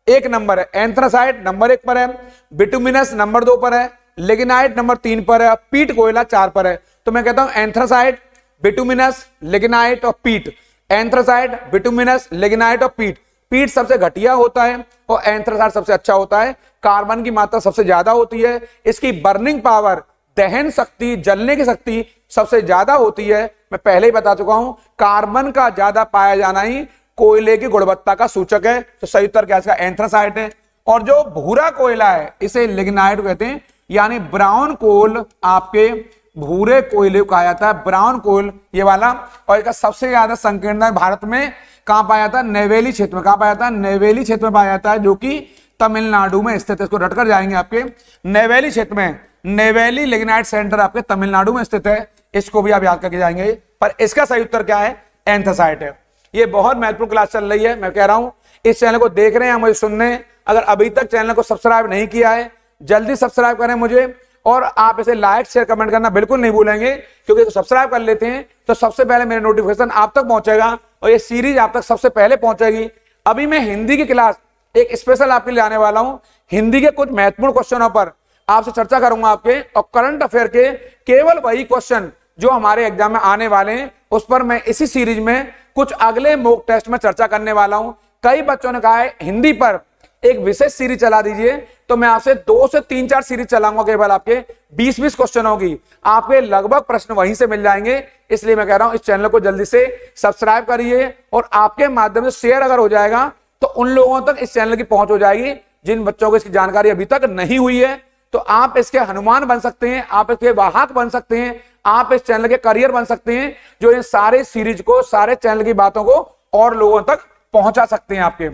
1 नंबर है, एंथ्रासाइट नंबर 1 पर है, बिटुमिनस नंबर 2 पर है, लिग्नाइट नंबर 3 पर है, पीट कोयला 4 पर है। तो मैं कहता हूं एंथ्रासाइट, बिटुमिनस, लिग्नाइट और पीट। एंथ्रासाइट, बिटुमिनस, लिग्नाइट और पीट। पीट सबसे घटिया होता है और एंथ्रासाइट सबसे अच्छा होता है। कार्बन की मात्रा सबसे ज्यादा होती है, इसकी बर्निंग पावर, दहन शक्ति, जलने की शक्ति सबसे ज्यादा होती है। मैं पहले ही बता चुका हूं, कार्बन का ज्यादा पाया जाना ही कोयले की गुणवत्ता का सूचक है। तो सही उत्तर क्या इसका, एंथ्रासाइट है। और जो भूरा कोयला है इसे लिग्नाइट कहते हैं, यानी ब्राउन कोल आपके भूरे कोयले को कहा जाता है, ब्राउन कोल ये वाला। और इसका सबसे ज्यादा संकीर्ण भारत में कहां पाया जाता है, नेवेली क्षेत्र में। कहां पाया जाता है, नेवेली क्षेत्र में पाया जाता है, जो कि तमिलनाडु में स्थित है। इसको रटकर जाएंगे आपके, नेवेली क्षेत्र में, नेवेली लिग्नाइट सेंटर आपके तमिलनाडु में स्थित है। इसको भी आप याद करके जाएंगे। पर इसका सही उत्तर क्या है, एंथ्रासाइट है। ये बहुत महत्वपूर्ण क्लास चल रही है। मैं कह रहा हूं इस चैनल को देख रहे हैं, मुझे सुनने, अगर अभी तक चैनल को सब्सक्राइब नहीं किया है जल्दी सब्सक्राइब करें मुझे। और आप इसे लाइक शेयर कमेंट करना बिल्कुल नहीं भूलेंगे, क्योंकि तो सब्सक्राइब कर लेते हैं तो सबसे पहले मेरे नोटिफिकेशन आप तक पहुंचेगा और ये सीरीज आप तक सबसे पहले पहुंचेगी। अभी मैं हिंदी की क्लास एक स्पेशल आपके लिए आने वाला हूं। हिंदी के कुछ महत्वपूर्ण क्वेश्चनों पर आपसे चर्चा करूंगा आपके, और करंट अफेयर के केवल वही क्वेश्चन जो हमारे एग्जाम में आने वाले हैं उस पर मैं इसी सीरीज में कुछ अगले मॉक टेस्ट में चर्चा करने वाला हूं। कई बच्चों ने कहा है हिंदी पर एक विशेष सीरीज चला दीजिए, तो मैं आपसे 2 से 3-4 सीरीज चलाऊंगा। केवल आपके 20-20 क्वेश्चन होगी, आपके लगभग प्रश्न वहीं से मिल जाएंगे। इसलिए मैं कह रहा हूं इस चैनल को जल्दी से सब्सक्राइब करिए, और आपके माध्यम से शेयर अगर हो जाएगा तो उन लोगों तक इस चैनल की पहुंच हो जाएगी जिन बच्चों को इसकी जानकारी अभी तक नहीं हुई है। तो आप इसके हनुमान बन सकते हैं, आप इसके वाहक बन सकते हैं, आप इस चैनल के करियर बन सकते हैं, जो इन सारे सीरीज को, सारे चैनल की बातों को और लोगों तक पहुंचा सकते हैं आपके।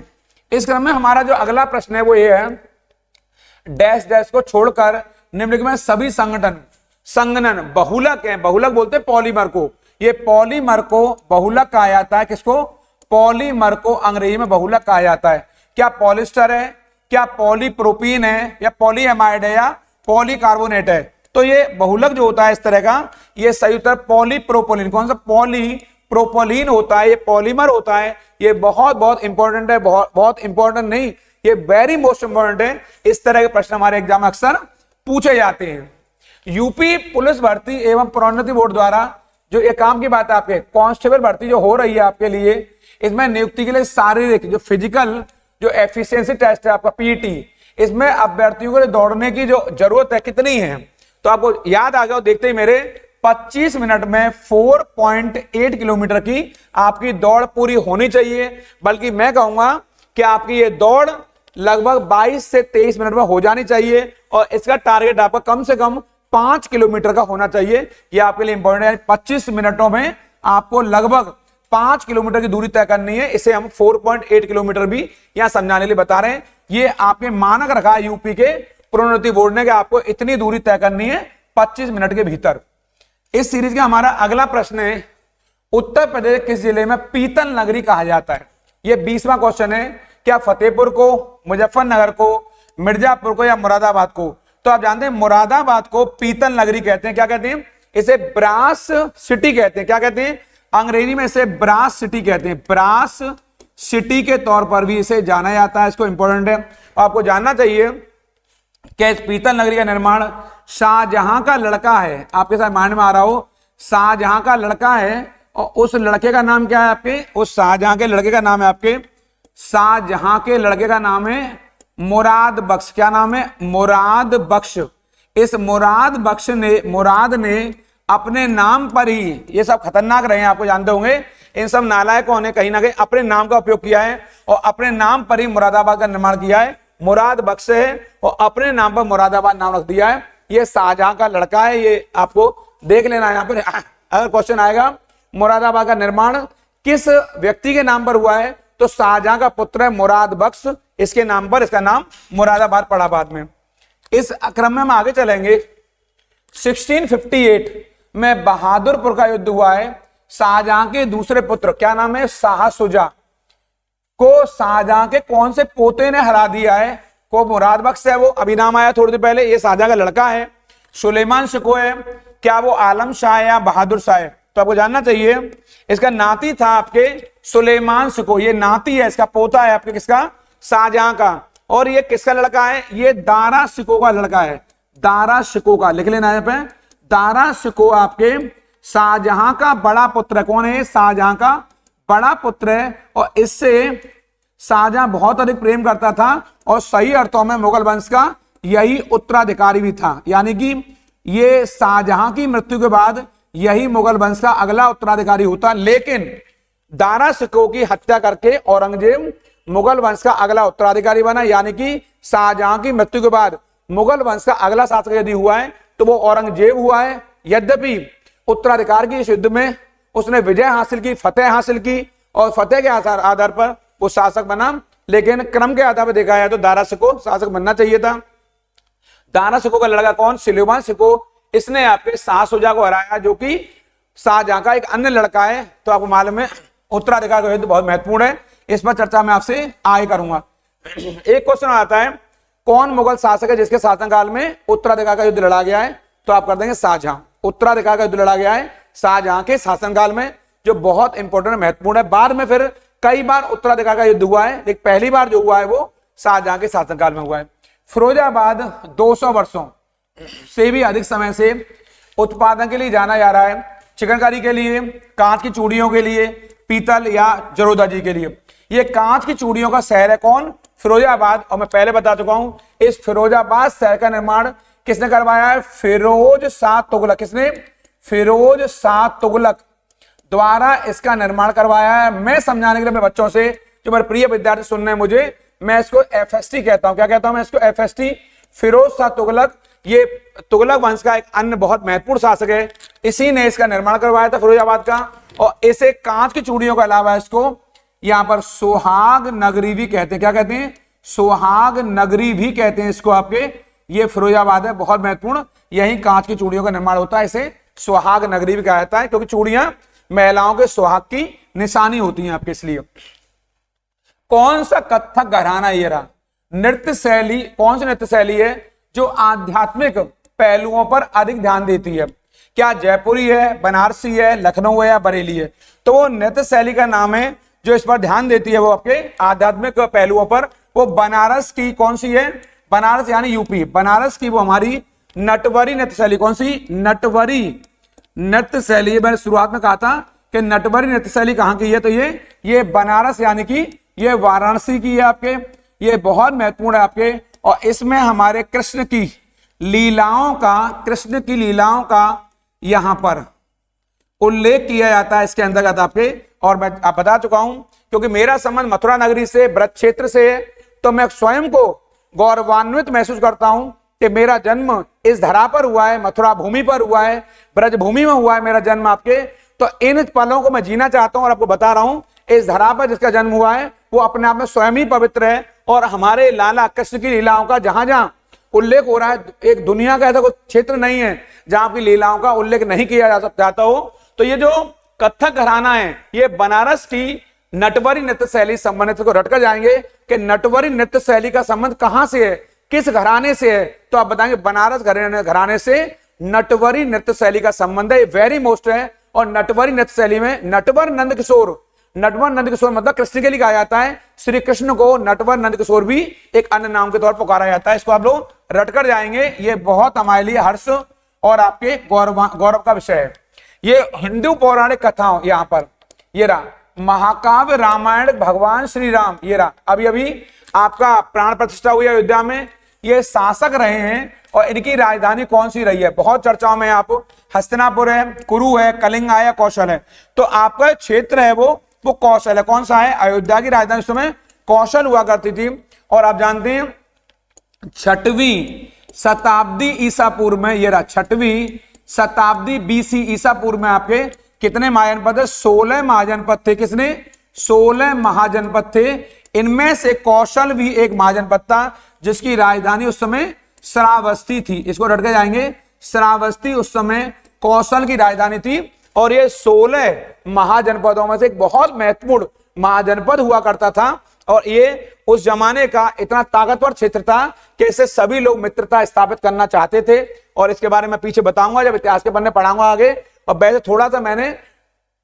इस क्रम में हमारा जो अगला प्रश्न है वो ये है, डैश डैश को छोड़कर निम्नलिखित में सभी संगठन बहुलक है। बहुलक बोलते हैं पॉलीमर को। ये पॉलीमर को बहुलक कहा जाता है। किसको, पॉलीमर को अंग्रेजी में बहुलक कहा जाता है। क्या पॉलिस्टर है, क्या पॉलीप्रोपीन है, या पॉलीएमाइड है, या पॉलीकार्बोनेट है। तो ये बहुलक जो होता है इस तरह का, ये सही उत्तर पॉलीप्रोपोलिन। कौन सा, पॉलीप्रोपोलिन होता है। ये पॉलीमर होता है। ये बहुत बहुत इंपॉर्टेंट है, बहुत इंपॉर्टेंट नहीं, ये वेरी मोस्ट इंपॉर्टेंट है। इस तरह के प्रश्न हमारे एग्जाम में अक्सर पूछे जाते हैं। यूपी पुलिस भर्ती एवं प्रोन्नति बोर्ड द्वारा जो ये काम की बात है, आपके कांस्टेबल भर्ती जो हो रही है आपके लिए, इसमें नियुक्ति के लिए शारीरिक जो फिजिकल जो एफिशिएंसी टेस्ट है आपका पीटी, इसमें अभ्यर्थियों को दौड़ने की जो जरूरत है कितनी है, तो आपको याद आ गया। देखते ही मेरे 25 मिनट में 4.8 किलोमीटर की आपकी दौड़ पूरी होनी चाहिए। बल्कि मैं कहूंगा कि आपकी ये दौड़ लगभग 22 से 23 मिनट में हो जानी चाहिए और इसका टारगेट आपका कम से कम 5 किलोमीटर का होना चाहिए। ये आपके लिए इंपॉर्टेंट है। 25 मिनटों में आपको लगभग 5 किलोमीटर की दूरी तय करनी है। इसे हम 4.8 किलोमीटर भी यहां समझाने के लिए बता रहे हैं। ये आपके मानक रखा है यूपी के प्रोन्नति बोर्ड ने कि आपको इतनी दूरी तय करनी है 25 मिनट के भीतर। इस सीरीज का हमारा अगला प्रश्न है, उत्तर प्रदेश किस जिले में पीतल नगरी कहा जाता है? यह 20वां क्वेश्चन है। क्या फतेहपुर को, मुजफ्फरनगर को, मिर्जापुर को या मुरादाबाद को? तो आप जानते हैं मुरादाबाद को पीतल नगरी कहते हैं। क्या कहते हैं? इसे ब्रास सिटी कहते हैं। क्या कहते हैं? अंग्रेजी में इसे ब्रास सिटी कहते हैं। ब्रास सिटी के तौर पर भी इसे जाना जाता है। इसको इंपॉर्टेंट है, आपको जानना चाहिए कि इस पीतल नगरी का निर्माण शाहजहां का लड़का है। आपके साथ माइंड में आ रहा हो, शाहजहां का लड़का है और उस लड़के का नाम क्या है आपके? उस शाहजहां के लड़के का नाम है आपके, शाहजहां के लड़के का नाम है मुराद बख्श। क्या नाम है? मुराद बख्श। इस मुराद ने अपने नाम पर ही, ये सब खतरनाक रहे हैं आपको जानते होंगे, इन सब नालायकों ने कहीं ना कहीं अपने नाम का उपयोग किया है और अपने नाम पर ही मुरादाबाद का निर्माण किया है। मुराद बख्श है और अपने नाम पर मुरादाबाद नाम रख दिया है। ये शाहजहां का लड़का है। ये आपको देख लेना है। यहाँ पर अगर क्वेश्चन आएगा मुरादाबाद का निर्माण किस व्यक्ति के नाम पर हुआ है, तो शाहजहां का पुत्र है मुराद बख्श, इसके नाम पर इसका नाम मुरादाबाद पड़ा बाद में। इस क्रम में हम आगे चलेंगे। 1658 में बहादुरपुर का युद्ध हुआ है। शाहजहां के दूसरे पुत्र, क्या नाम है? शाह सुजा को शाहजहां के कौन से पोते ने हरा दिया है? को मुराद बख्श है, वो अभी नाम आया थोड़ी देर पहले, ये शाहजहां का लड़का है। सुलेमान शिको है, क्या वो आलम शाह है या बहादुर शाह है? तो आपको जानना चाहिए इसका नाती था आपके सुलेमान शिको। ये नाती है, इसका पोता है आपके किसका? शाहजहां का। और ये किसका लड़का है? ये दारा शिको का लड़का है। दारा शिको का लिख लेना है पे। दारा शिको आपके शाहजहां का बड़ा पुत्र। कौन है? शाहजहां का बड़ा पुत्र है और इससे शाहजहां बहुत अधिक प्रेम करता था और सही अर्थों में मुगल वंश का यही उत्तराधिकारी भी था। यानी कि ये शाहजहां की मृत्यु के बाद यही मुगल वंश का अगला उत्तराधिकारी होता। लेकिन दारा शिको की हत्या करके औरंगजेब मुगल वंश का अगला उत्तराधिकारी बना। यानी कि शाहजहां की मृत्यु के बाद मुगल वंश का अगला शासक यदि हुआ है तो वो औरंगजेब हुआ है। यद्यपि उत्तराधिकार की इस युद्ध में उसने विजय हासिल की, फतेह हासिल की और फतेह के आधार पर वो शासक बना। लेकिन क्रम के आधार पर देखा जाए तो दारा शिको शासक बनना चाहिए था। दारा शिको का लड़का कौन? सुलेमान शिको। इसने आपके शाह सुजा को हराया, जो कि शाहजहां का एक अन्य लड़का है। तो आपको मालूम है उत्तराधिकार का युद्ध बहुत महत्वपूर्ण है। इस पर चर्चा मैं आपसे आगे करूंगा। एक क्वेश्चन आता है, कौन मुगल शासक है जिसके शासनकाल में उत्तराधिकार का युद्ध लड़ा गया है? तो आप कर देंगे शाहजहां। उत्तराधिकार का युद्ध लड़ा गया है शाहजहां के शासनकाल में, जो बहुत इंपॉर्टेंट महत्वपूर्ण है। बाद में फिर कई बार उत्तराधिकार का युद्ध हुआ है, लेकिन पहली बार जो हुआ है वो शाहजहां के शासनकाल में हुआ है। फिरोजाबाद 200 वर्षों से भी अधिक समय से उत्पादन के लिए जाना जा रहा है। चिकनकारी के लिए, कांच की चूड़ियों के लिए, पीतल या जरोदाजी के लिए। ये कांच की चूड़ियों का शहर है कौन? फिरोजाबाद। और मैं पहले बता चुका हूं इस फिरोजाबाद शहर का निर्माण किसने करवाया है? फिरोज शाह तुगलक। किसने? फिरोज शाह तुगलक द्वारा इसका निर्माण करवाया है। मैं समझाने के लिए अपने बच्चों से, जो मेरे प्रिय विद्यार्थी सुन रहे हैं मुझे, मैं इसको एफएसटी कहता हूं। क्या कहता हूं मैं इसको? एफएसटी। फिरोज शाह तुगलक ये तुगलक वंश का एक अन्य बहुत महत्वपूर्ण शासक है। इसी ने इसका निर्माण करवाया था फिरोजाबाद का। और इसे कांच की चूड़ियों के अलावा इसको यहां पर सोहाग नगरी भी कहते हैं। क्या कहते हैं? सोहाग नगरी भी कहते हैं इसको आपके। ये फिरोजाबाद है, बहुत महत्वपूर्ण। यही कांच की चूड़ियों का निर्माण होता है। इसे सोहाग नगरी भी कहा जाता है, क्योंकि चूड़ियां महिलाओं के सुहाग की निशानी होती हैं आपके। इसलिए कौन सा कथक घराना ये रहा? नृत्य शैली कौन सी नृत्य शैली है जो आध्यात्मिक पहलुओं पर अधिक ध्यान देती है? क्या जयपुरी है, बनारसी है, लखनऊ है या बरेली है? तो वो नृत्य शैली का नाम है जो इस पर ध्यान देती है, वो आपके आध्यात्मिक पहलुओं पर। वो बनारस की कौन सी है? बनारस यानी यूपी। बनारस की वो हमारी नटवरी नृत्य शैली। कौन सी? नटवरी नृत्य शैली। मैंने शुरुआत में कहा था कि नटवरी नृत्य शैली कहां की है? तो ये बनारस यानी कि ये वाराणसी की है आपके। ये बहुत महत्वपूर्ण है आपके। और इसमें हमारे कृष्ण की लीलाओं का यहां पर उल्लेख किया जाता है इसके अंतर्गत आपके। और मैं आप बता चुका हूं, क्योंकि मेरा संबंध मथुरा नगरी से, ब्रज क्षेत्र से है, तो मैं स्वयं को गौरवान्वित महसूस करता हूं कि मेरा जन्म इस धरा पर हुआ है, मथुरा भूमि पर हुआ है, ब्रज भूमि में हुआ है मेरा जन्म आपके। तो इन पलों को मैं जीना चाहता हूं और आपको बता रहा हूं, इस धरा पर जिसका जन्म हुआ है वो अपने आप में स्वयं ही पवित्र है। और हमारे लाला कृष्ण की लीलाओं का जहां जहां उल्लेख हो रहा है, एक दुनिया का ऐसा कोई क्षेत्र नहीं है जहां की लीलाओं का उल्लेख नहीं किया जा सकता हो। तो ये जो कथक घराना है, ये बनारस की नटवरी नृत्य शैली संबंधित को रटकर जाएंगे कि नटवरी नृत्य शैली का संबंध कहां से है, किस घराने से है। तो आप बताएंगे बनारस घराने से नटवरी नृत्य शैली का संबंध है, वेरी मोस्ट है। और नटवरी नृत्य शैली में नटवर नंद किशोर, नटवर नंद किशोर मतलब कृष्ण के लिए कहा जाता है। श्री कृष्ण को नटवर नंद किशोर भी एक अन्य नाम के तौर पर पुकारा जाता है। इसको आप लोग रटकर जाएंगे, ये बहुत हमारे लिए हर्ष और आपके गौरव का विषय है। ये हिंदू पौराणिक कथाओं, यहां पर ये रहा महाकाव्य रामायण भगवान श्री राम, ये रहा अभी अभी आपका प्राण प्रतिष्ठा हुई अयोध्या में। ये शासक रहे हैं और इनकी राजधानी कौन सी रही है, बहुत चर्चाओं में। आप हस्तिनापुर है, कुरु है, कलिंग है या कौशल है। तो आपका क्षेत्र है वो कौशल है। कौन सा है? अयोध्या की राजधानी उस समय कौशल हुआ करती थी। और आप जानते हैं 6वीं शताब्दी ईसा पूर्व में, ये रहा 6वीं शताब्दी बीसी ईसा पूर्व में आपके कितने महाजनपद है? 16 महाजनपद थे। किसने? 16 महाजनपद थे। इनमें से कौशल भी एक महाजनपद था जिसकी राजधानी उस समय श्रावस्ती थी। इसको रट के जाएंगे, श्रावस्ती उस समय कौशल की राजधानी थी। और ये 16 महाजनपदों में से एक बहुत महत्वपूर्ण महाजनपद हुआ करता था। और ये उस जमाने का इतना ताकतवर क्षेत्र था कि इससे सभी लोग मित्रता स्थापित करना चाहते थे। और इसके बारे में पीछे बताऊंगा जब इतिहास के पन्ने पढ़ाऊंगा आगे। और वैसे थोड़ा सा मैंने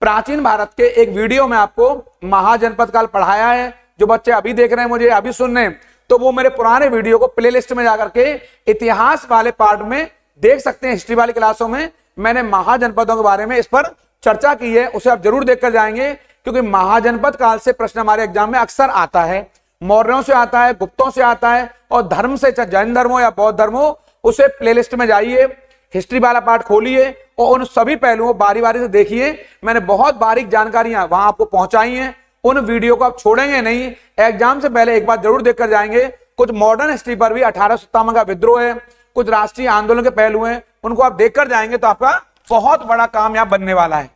प्राचीन भारत के एक वीडियो में आपको महाजनपद काल पढ़ाया है। जो बच्चे अभी देख रहे हैं, मुझे अभी सुन रहे हैं, तो वो मेरे पुराने वीडियो को प्लेलिस्ट में जाकर के इतिहास वाले पार्ट में देख सकते हैं। हिस्ट्री वाली क्लासों में मैंने महाजनपदों के बारे में इस पर चर्चा की है, उसे आप जरूर देखकर जाएंगे। क्योंकि महाजनपद काल से प्रश्न हमारे एग्जाम में अक्सर आता है, मौर्यों से आता है, गुप्तों से आता है, और धर्म से, चाहे जैन धर्म हो या बौद्ध धर्म हो, उसे प्लेलिस्ट में जाइए, हिस्ट्री वाला पार्ट खोलिए और उन सभी पहलुओं बारी बारी से देखिए। मैंने बहुत बारीक जानकारियां वहां आपको पहुंचाई हैं। उन वीडियो को आप छोड़ेंगे नहीं, एग्जाम से पहले एक बार जरूर देखकर जाएंगे। कुछ मॉडर्न हिस्ट्री पर भी 1857 का विद्रोह है, कुछ राष्ट्रीय आंदोलन के पहलू हैं, उनको आप देखकर जाएंगे तो आपका बहुत बड़ा काम यहाँ बनने वाला है।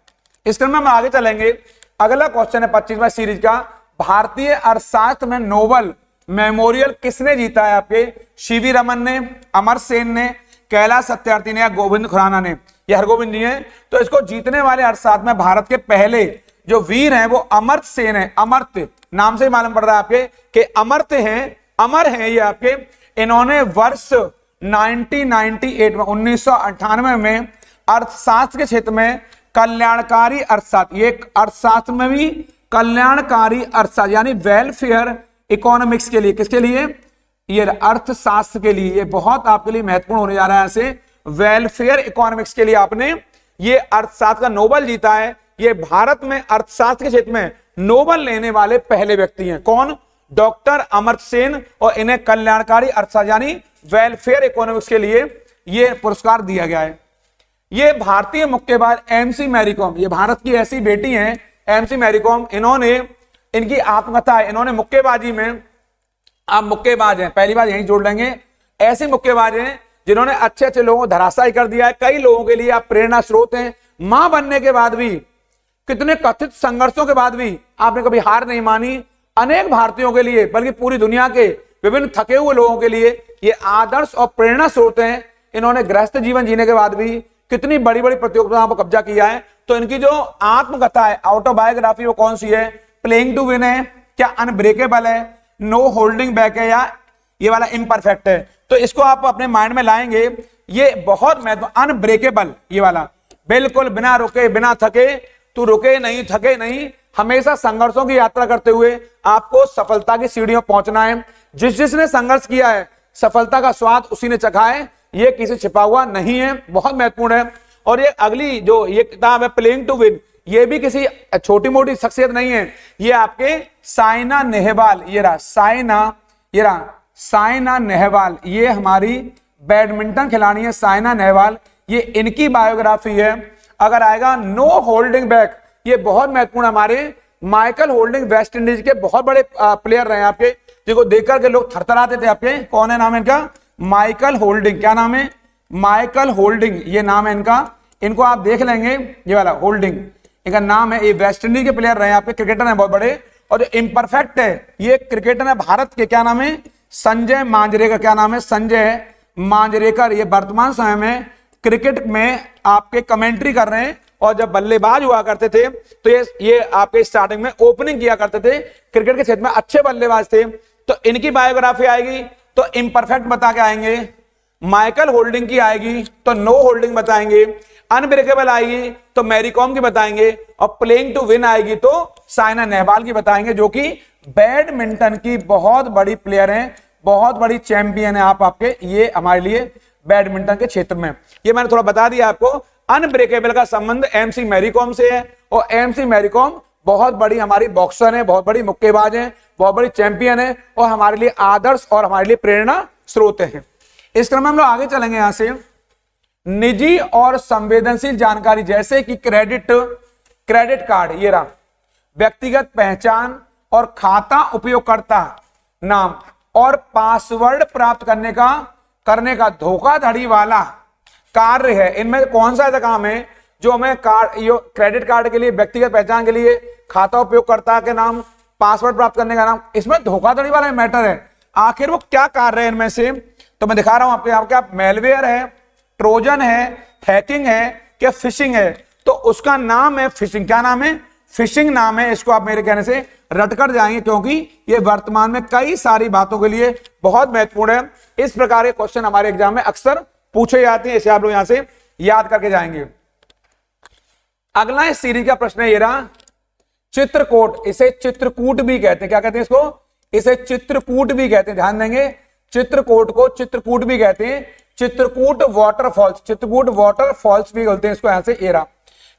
इस क्रम में हम आगे चलेंगे। अगला क्वेश्चन है 25वां सीरीज का, भारतीय अर्थशास्त्र में नोबेल मेमोरियल किसने जीता है? आपके सीवी रमन ने, अमर सेन ने, कैलाश सत्यार्थी ने या गोविंद खुराना ने? ये हरगोविंद जी हैं। तो इसको जीतने वाले अर्थशास्त्र में भारत के पहले जो वीर हैं वो अमर्त्य सेन है। अमर्त्य नाम से ही मालूम पड़ रहा है आपके कि अमर्त्य हैं, अमर हैं ये आपके। इन्होंने वर्ष 1998 में 1998 में अर्थशास्त्र के क्षेत्र में कल्याणकारी अर्थशास्त्र, ये अर्थशास्त्र में भी कल्याणकारी अर्थशास्त्र यानी वेलफेयर इकोनॉमिक्स के लिए, किसके लिए? ये अर्थशास्त्र के लिए। ये बहुत आपके लिए महत्वपूर्ण होने जा रहा है। ऐसे वेलफेयर इकोनॉमिक्स के लिए आपने ये अर्थशास्त्र का नोबेल जीता है। ये भारत में अर्थशास्त्र के क्षेत्र में नोबेल लेने वाले पहले व्यक्ति हैं। कौन? डॉक्टर अमर्त्य सेन। और इन्हें कल्याणकारी अर्थशास्त्र यानी वेलफेयर इकोनॉमिक्स के लिए ये पुरस्कार दिया गया है। ये भारतीय मुक्केबाज एमसी मैरीकॉम, ये भारत की ऐसी बेटी हैं एमसी मैरीकॉम। इन्होंने, इनकी आत्मकथा है, इन्होंने मुक्केबाजी में, आप मुक्केबाज हैं, पहली बार यही जोड़ लेंगे, ऐसे मुक्केबाज हैं जिन्होंने अच्छे अच्छे लोगों को धराशायी कर दिया है। कई लोगों के लिए आप प्रेरणा स्रोत हैं। मां बनने के बाद भी, कितने कथित संघर्षों के बाद भी आपने कभी हार नहीं मानी। अनेक भारतीयों के लिए, बल्कि पूरी दुनिया के विभिन्न थके हुए लोगों के लिए ये आदर्श और प्रेरणा स्रोत हैं। इन्होंने गृहस्थ जीवन जीने के बाद भी कितनी बड़ी बड़ी प्रतियोगिताओं पर कब्जा किया है। तो इनकी जो आत्मकथा है, ऑटोबायोग्राफी, वो कौन सी है? प्लेइंग टू विन है, क्या अनब्रेकेबल है, नो होल्डिंग बैक है, या ये वाला इम्परफेक्ट है? तो इसको आप अपने माइंड में लाएंगे। ये बहुत महत्व, अनब्रेकेबल, ये वाला बिल्कुल बिना रुके बिना थके, तू रुके नहीं थके नहीं, हमेशा संघर्षों की यात्रा करते हुए आपको सफलता की सीढ़ियों पहुंचना है। जिसने संघर्ष किया है सफलता का स्वाद उसी ने चखा है, ये किसी छिपा हुआ नहीं है, बहुत महत्वपूर्ण है। और ये अगली जो ये किताब है प्लेइंग टू विन, ये भी किसी छोटी मोटी शख्सियत नहीं है। ये आपके साइना नेहवाल, ये रहा साइना, ये रहा साइना नेहवाल, ये हमारी बैडमिंटन खिलाड़ी है साइना नेहवाल। ये इनकी बायोग्राफी है। अगर आएगा नो होल्डिंग बैक, ये बहुत महत्वपूर्ण, हमारे माइकल होल्डिंग वेस्ट इंडीज के बहुत बड़े प्लेयर रहे आपके, जिनको देख करके लोग थरथराते थे आपके। कौन है नाम है इनका? Michael holding. क्या नाम है? माइकल होल्डिंग, ये नाम है इनका। इनको आप देख लेंगे, ये वाला होल्डिंग इनका नाम है। ये वेस्ट इंडीज के प्लेयर रहे आपके, क्रिकेटर हैं बहुत बड़े। और जो इम्परफेक्ट है ये क्रिकेटर है भारत के, क्या नाम है? संजय मांजरेकर। क्या नाम है? संजय मांजरेकर। ये वर्तमान समय में क्रिकेट में आपके कमेंट्री कर रहे हैं, और जब बल्लेबाज हुआ करते थे तो ये आपके स्टार्टिंग में ओपनिंग किया करते थे, क्रिकेट के क्षेत्र में अच्छे बल्लेबाज थे। तो इनकी बायोग्राफी आएगी तो इम्परफेक्ट बता के आएंगे, माइकल होल्डिंग की आएगी तो नो होल्डिंग बताएंगे, अनब्रेकेबल आएगी तो मैरी कॉम की बताएंगे, और प्लेइंग टू विन आएगी तो साइना नेहवाल की बताएंगे, जो कि बैडमिंटन की बहुत बड़ी प्लेयर हैं, बहुत बड़ी चैंपियन है आपके ये हमारे लिए बैडमिंटन के क्षेत्र में। ये मैंने थोड़ा बता दिया आपको। अनब्रेकेबल का संबंध एमसी मैरी कॉम से है, और एमसी मैरी कॉम बहुत बड़ी हमारी बॉक्सर है, बहुत बड़ी मुक्केबाज है, बहुत बड़ी चैंपियन है, और हमारे लिए आदर्श और हमारे लिए प्रेरणा स्रोत है। इस क्रम में हम लोग आगे चलेंगे। यहां से निजी और संवेदनशील जानकारी जैसे कि क्रेडिट कार्ड, ये रहा, व्यक्तिगत पहचान और खाता उपयोगकर्ता नाम और पासवर्ड प्राप्त करने का धोखाधड़ी वाला कार्य है। इनमें कौन सा ऐसा काम है जो हमें क्रेडिट कार्ड के लिए, व्यक्तिगत पहचान के लिए, खाता उपयोगकर्ता के नाम, पासवर्ड प्राप्त करने का नाम, इसमें धोखाधड़ी वाला मैटर है। आखिर वो क्या कार्य है इनमें से? तो मैं दिखा रहा हूं आपको। क्या मेलवेयर है, ट्रोजन है, हैकिंग है, क्या फिशिंग है? तो उसका नाम है फिशिंग। क्या नाम है? फिशिंग नाम है। इसको आप मेरे कहने से रट कर जाएंगे, क्योंकि ये वर्तमान में कई सारी बातों के लिए बहुत महत्वपूर्ण है। इस प्रकार के क्वेश्चन हमारे एग्जाम में अक्सर पूछे जाते हैं, इसे आप लोग यहां से याद करके जाएंगे। अगला इस सीरीज का प्रश्न है, ये रहा, चित्रकूट। इसे चित्रकूट भी कहते हैं। क्या कहते हैं इसको? इसे चित्रकूट भी कहते हैं। ध्यान देंगे, चित्रकूट को चित्रकूट भी कहते हैं। चित्रकूट वाटरफॉल्स, चित्रकूट वाटरफॉल्स भी बोलते हैं इसको। यहां से एरा,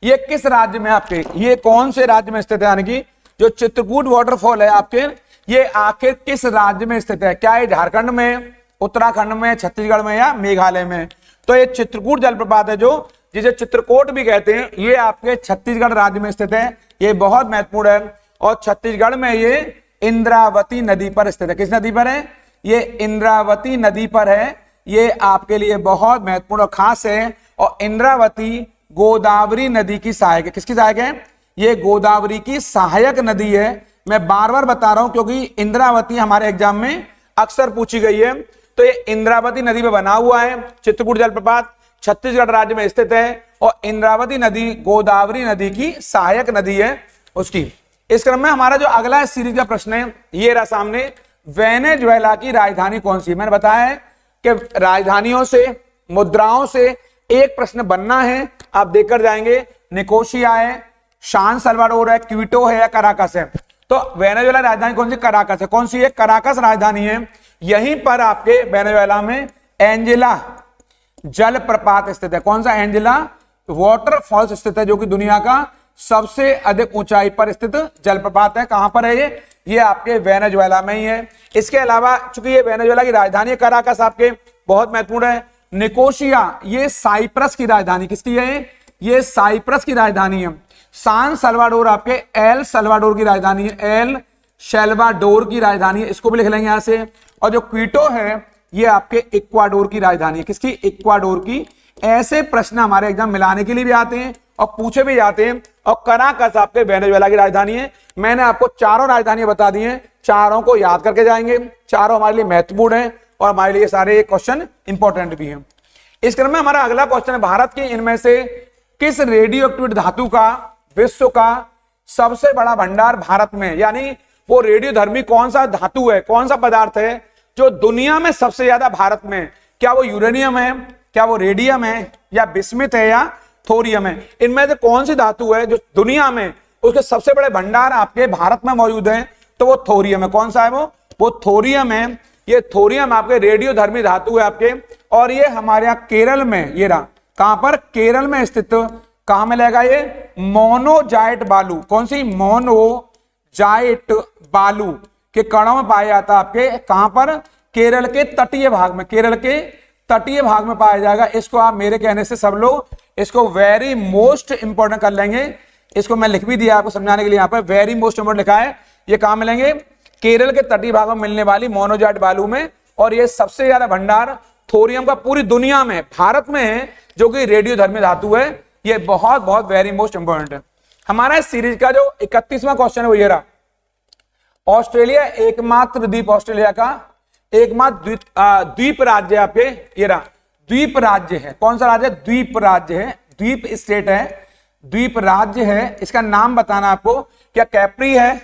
ये किस राज्य में आपके, ये कौन से राज्य में स्थित है? यानी कि जो चित्रकूट वाटरफॉल है आपके, ये आखिर किस राज्य में स्थित है? क्या ये झारखंड में, उत्तराखंड में, छत्तीसगढ़ में, या मेघालय में? तो ये चित्रकूट जलप्रपात है, जो जिसे चित्रकूट भी कहते हैं, ये आपके छत्तीसगढ़ राज्य में स्थित है। ये बहुत महत्वपूर्ण है, और छत्तीसगढ़ में ये इंद्रावती नदी पर स्थित है। किस नदी पर है? ये इंद्रावती नदी पर है। ये आपके लिए बहुत महत्वपूर्ण और खास है। और इंद्रावती गोदावरी नदी की सहायक है। किसकी सहायक है? ये गोदावरी की सहायक नदी है। मैं बार बार बता रहा हूं क्योंकि इंद्रावती हमारे एग्जाम में अक्सर पूछी गई है। तो ये इंद्रावती नदी पे बना हुआ है चित्रकूट जलप्रपात, छत्तीसगढ़ राज्य में स्थित है, और इंद्रावती नदी गोदावरी नदी की सहायक नदी है उसकी। इस क्रम में हमारा जो अगला सीरीज का प्रश्न है, ये रहा सामने, वेनेजुएला की राजधानी कौन सी? मैंने बताया है कि राजधानियों से, मुद्राओं से एक प्रश्न बनना है, आप देखकर जाएंगे। निकोशिया है, शान सल्वाडोर है, क्विटो है, या कराकस है? तो वेनेजुएला राजधानी कौन सी? कराकस है। कौन सी है? कराकस राजधानी है। यहीं पर आपके वेनेजुएला में एंजेला जलप्रपात स्थित है। कौन सा? एंजेला वाटरफॉल्स स्थित है, जो कि दुनिया का सबसे अधिक ऊंचाई पर स्थित जलप्रपात है। कहां पर है ये? ये आपके वेनेजुएला में ही है। इसके अलावा चूंकि ये वेनेजुएला की राजधानी है कराकस, आपके बहुत महत्वपूर्ण है। निकोशिया, ये साइप्रस की राजधानी, किसकी है? ये साइप्रस की राजधानी है। सान सल्वाडोर आपके एल सल्वाडोर की राजधानी है, एल सल्वाडोर की राजधानी है, इसको भी लिख लेंगे यहां से। और जो क्विटो है, ये आपके इक्वाडोर की राजधानी है। किसकी? इक्वाडोर की। ऐसे प्रश्न हमारे एग्जाम मिलाने के लिए भी आते हैं और पूछे भी जाते हैं। और कराकस आपके वेनेजुएला की राजधानी है। मैंने आपको चारों राजधानियां बता दी हैं, चारों को याद करके जाएंगे। चारों हमारे लिए महत्वपूर्ण है और हमारे लिए सारे क्वेश्चन इंपॉर्टेंट भी हैं। इस क्रम में हमारा अगला क्वेश्चन है, भारत की इनमें से किस रेडियो एक्टिव धातु का विश्व का सबसे बड़ा भंडार भारत में? यानी वो रेडियोधर्मी कौन सा धातु है, कौन सा पदार्थ है जो दुनिया में सबसे ज्यादा भारत में? क्या वो यूरेनियम है, क्या वो रेडियम है, या बिस्मिथ है, या थोरियम है? इनमें से कौन सी धातु है जो दुनिया में उसके सबसे बड़े भंडार आपके भारत में मौजूद है? तो वो थोरियम है। कौन सा है वो थोरियम है। ये थोरियम आपके रेडियोधर्मी धातु है आपके, और ये हमारे यहाँ केरल में, ये रहा, कहां पर? केरल में स्थित। कहां मिलेगा ये? मोनोजाइट बालू। कौन सी? मोनोजाइट बालू के कणों में पाया जाता है आपके, कहां पर? केरल के तटीय भाग में, केरल के तटीय भाग में पाया जाएगा। इसको आप मेरे कहने से सब लोग इसको वेरी मोस्ट इंपॉर्टेंट कर लेंगे। इसको मैं लिख भी दिया आपको समझाने के लिए, यहाँ पर वेरी मोस्ट इंपॉर्टेंट लिखा है। ये कहाँ मिलेंगे? केरल के तटीय भाग में मिलने वाली मोनोजाइट बालू में। और ये सबसे ज्यादा भंडार थोरियम का पूरी दुनिया में, भारत में है, जो कि रेडियोधर्मी धातु है। ये बहुत बहुत वेरी मोस्ट इंपॉर्टेंट है। हमारा इस सीरीज का जो 31वां क्वेश्चन है वो ये रहा। ऑस्ट्रेलिया एकमात्र द्वीप, ऑस्ट्रेलिया का एकमात्र द्वीप राज्य आपके ये रहा, द्वीप राज्य है। कौन सा राज्य? द्वीप राज्य है, द्वीप स्टेट है, द्वीप राज्य है। इसका नाम बताना आपको, क्या कैप्री है,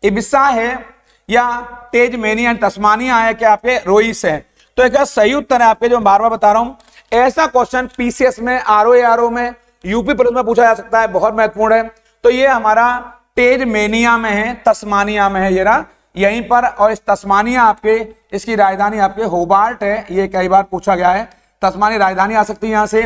इबिसा है, या टेजमेनिया तस्मानिया है, क्या आपके रोइस है? तो एक सही उत्तर है आपके, जो मैं बार बार बता रहा हूं। ऐसा क्वेश्चन पीसीएस में, आरओ में, यूपी पुलिस में पूछा जा सकता है, बहुत महत्वपूर्ण है। तो ये हमारा टेजमेनिया में है, तस्मानिया में है, ये रहा यहीं पर। और इस तस्मानिया आपके, इसकी राजधानी आपके होबार्ट है। ये कई बार पूछा गया है, तस्मानिया राजधानी आ सकती है यहां से।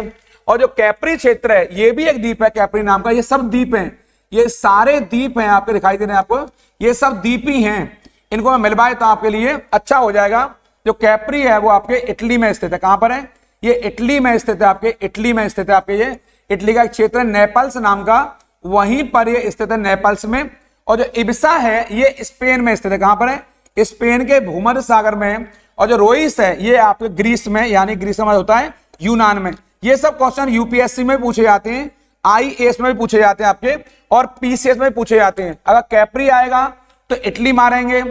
और जो कैप्री क्षेत्र है, ये भी एक द्वीप है कैप्री नाम का। ये सब द्वीप हैं, ये सारे द्वीप हैं आपके, दिखाई दे रहे हैं आपको, ये सब द्वीप ही हैं। इनको मैं मिलवाए तो आपके लिए अच्छा हो जाएगा। जो कैप्री है वो आपके इटली में स्थित है। कहां पर है? ये इटली में स्थित है आपके, इटली में स्थित है आपके। ये इटली का एक क्षेत्र है नेपल्स नाम का, वहीं पर ये स्थित है, नेपल्स में। और जो इबिसा है ये स्पेन में स्थित है। कहां पर है? स्पेन के भूमध्य सागर में। और जो रोइस है ये आपके ग्रीस में, यानी ग्रीस में होता है यूनान में। ये सब क्वेश्चन यूपीएससी में पूछे जाते हैं, आईएएस में भी पूछे जाते हैं आपके, और पीसीएस में पूछे जाते हैं। अगर कैप्री आएगा तो इटली मारेंगे,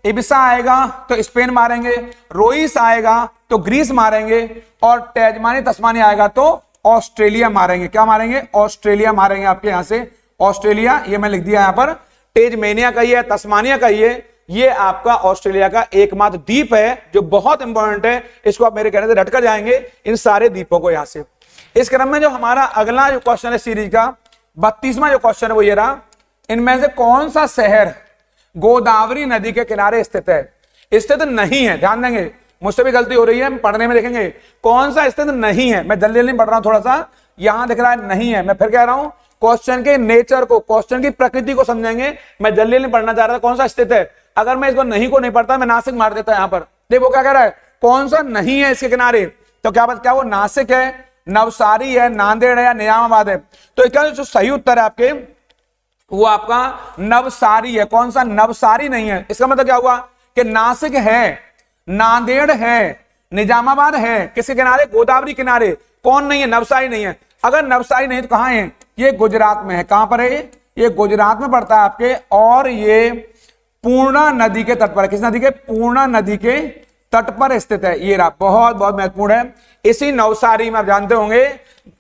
इबिसा आएगा तो स्पेन मारेंगे, रोइस आएगा तो ग्रीस मारेंगे, और टेजमानी तस्मानी आएगा तो ऑस्ट्रेलिया मारेंगे। क्या मारेंगे? ऑस्ट्रेलिया मारेंगे आपके यहां से, ऑस्ट्रेलिया। ये मैं लिख दिया यहां पर, टेजमेनिया का ही है, तस्मानिया का ही है। ये आपका ऑस्ट्रेलिया का एकमात्र द्वीप है, जो बहुत इंपॉर्टेंट है। इसको आप मेरे कहने से रट कर जाएंगे, इन सारे द्वीपों को यहां से। इस क्रम में जो हमारा अगला जो क्वेश्चन है सीरीज का 32वां जो क्वेश्चन है वो ये रहा। इनमें से कौन सा शहर गोदावरी नदी के किनारे स्थित है? स्थित नहीं है, ध्यान देंगे, मुझसे भी गलती हो रही है, पढ़ने में देखेंगे कौन सा स्थित नहीं है। मैं जल्दी जल्दी पढ़ रहा हूं, थोड़ा सा यहां दिख रहा है नहीं है। मैं फिर कह रहा हूं, क्वेश्चन के नेचर को, क्वेश्चन की प्रकृति को समझेंगे। मैं जल्दी जल्दी पढ़ना चाह रहा था कौन सा स्थित है। अगर मैं इसको नहीं को नहीं पढ़ता, मैं नासिक मार देता यहां पर। देखो क्या कह रहा है, कौन सा नहीं है इसके किनारे? तो क्या वो नासिक है, नवसारी है, नांदेड़ है, या निजामाबाद है? तो क्या जो सही उत्तर है आपके वो आपका नवसारी है। कौन सा? नवसारी नहीं है। इसका मतलब क्या हुआ कि नासिक है, नांदेड़ है, निजामाबाद है, किसके किनारे? गोदावरी किनारे। कौन नहीं है? नवसारी नहीं है। अगर नवसारी नहीं तो कहां है? ये गुजरात में है। कहां पर है? ये गुजरात में पड़ता है आपके, और ये पूर्णा नदी के तट पर। किस नदी के? पूर्णा नदी के तट पर स्थित है। ये रहा, बहुत बहुत महत्वपूर्ण है। इसी नवसारी में आप जानते होंगे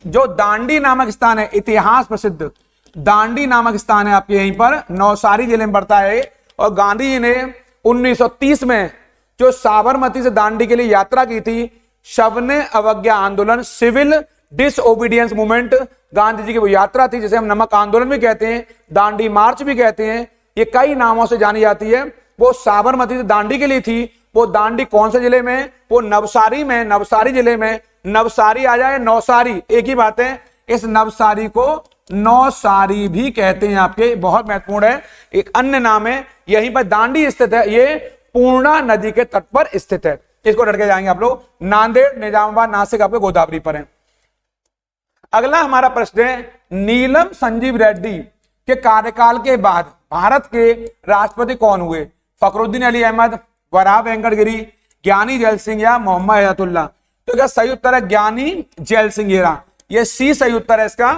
जो दांडी नामक स्थान है, इतिहास प्रसिद्ध दांडी नामक स्थान है आपके, यहीं पर नवसारी जिले में पड़ता है। और गांधी जी ने 1930 में जो साबरमती से दांडी के लिए यात्रा की थी, शवने अवज्ञा आंदोलन, civil disobedience movement, Gandhi ji की वो यात्रा थी, जिसे हम नमक आंदोलन भी कहते हैं, दांडी मार्च भी कहते हैं, ये कई नामों से जानी जाती है। वो साबरमती से दांडी के लिए थी। वो दांडी कौन से जिले में? वो नवसारी में, नवसारी जिले में। नवसारी आ जाए, नौसारी एक ही बात है। इस नवसारी को नौसारी भी कहते हैं आपके, बहुत महत्वपूर्ण है। एक अन्य नाम है, यहीं पर दांडी स्थित है, ये पूर्णा नदी के तट पर स्थित है। इसको रट के जाएंगे आप लोग। नांदेड़, निजामाबाद, नासिक आपके गोदावरी पर है। अगला हमारा प्रश्न है, नीलम संजीव रेड्डी के कार्यकाल के बाद भारत के राष्ट्रपति कौन हुए? फखरुद्दीन अली अहमद, वराह वेंकट गिरी, ज्ञानी जैल सिंह, या मोहम्मद हयातुल्लाह? तो क्या सही उत्तर है? ज्ञानी जैल सिंह। ये सी सही उत्तर है इसका।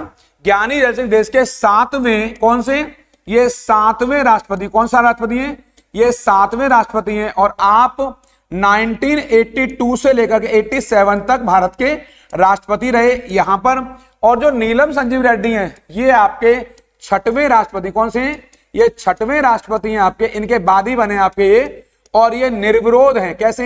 ज्ञानी जैल सिंह देश के 7वें, कौन से? ये 7वें राष्ट्रपति। कौन सा राष्ट्रपति है? ये 7वें राष्ट्रपति हैं। और आप 1982 से लेकर के 87 तक भारत के राष्ट्रपति रहे यहां पर। और जो नीलम संजीव रेड्डी हैं, ये आपके 6वें राष्ट्रपति। कौन से हैं? ये 6वें राष्ट्रपति हैं आपके, इनके बाद ही बने आपके ये। और ये निर्विरोध हैं। कैसे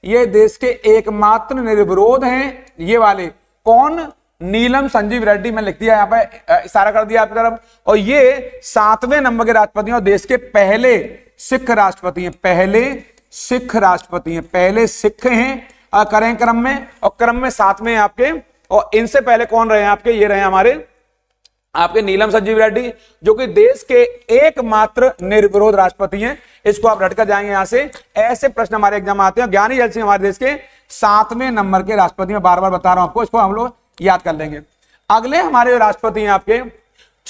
ये देश के एकमात्र निर्विरोध हैं ये वाले। कौन? नीलम संजीव रेड्डी। मैं लिख दिया यहाँ पे, इशारा कर दिया आपकी तरफ। और ये 7वें नंबर के राष्ट्रपति हैं और देश के पहले सिख राष्ट्रपति हैं। पहले सिख राष्ट्रपति हैं, पहले सिख हैं करें क्रम में, और क्रम में 7वें आपके। और इनसे पहले कौन रहे हैं आपके? ये रहे हमारे आपके नीलम संजीव रेड्डी, जो कि देश के एकमात्र निर्विरोध राष्ट्रपति हैं। इसको आप रटकर जाएंगे यहां से। ऐसे प्रश्न हमारे एग्जाम आते हैं। ज्ञानी जैल सिंह हमारे देश के 7वें नंबर के राष्ट्रपति, मैं बार बार बता रहा हूं आपको, इसको हम लोग याद कर लेंगे। अगले हमारे राष्ट्रपति हैं आपके,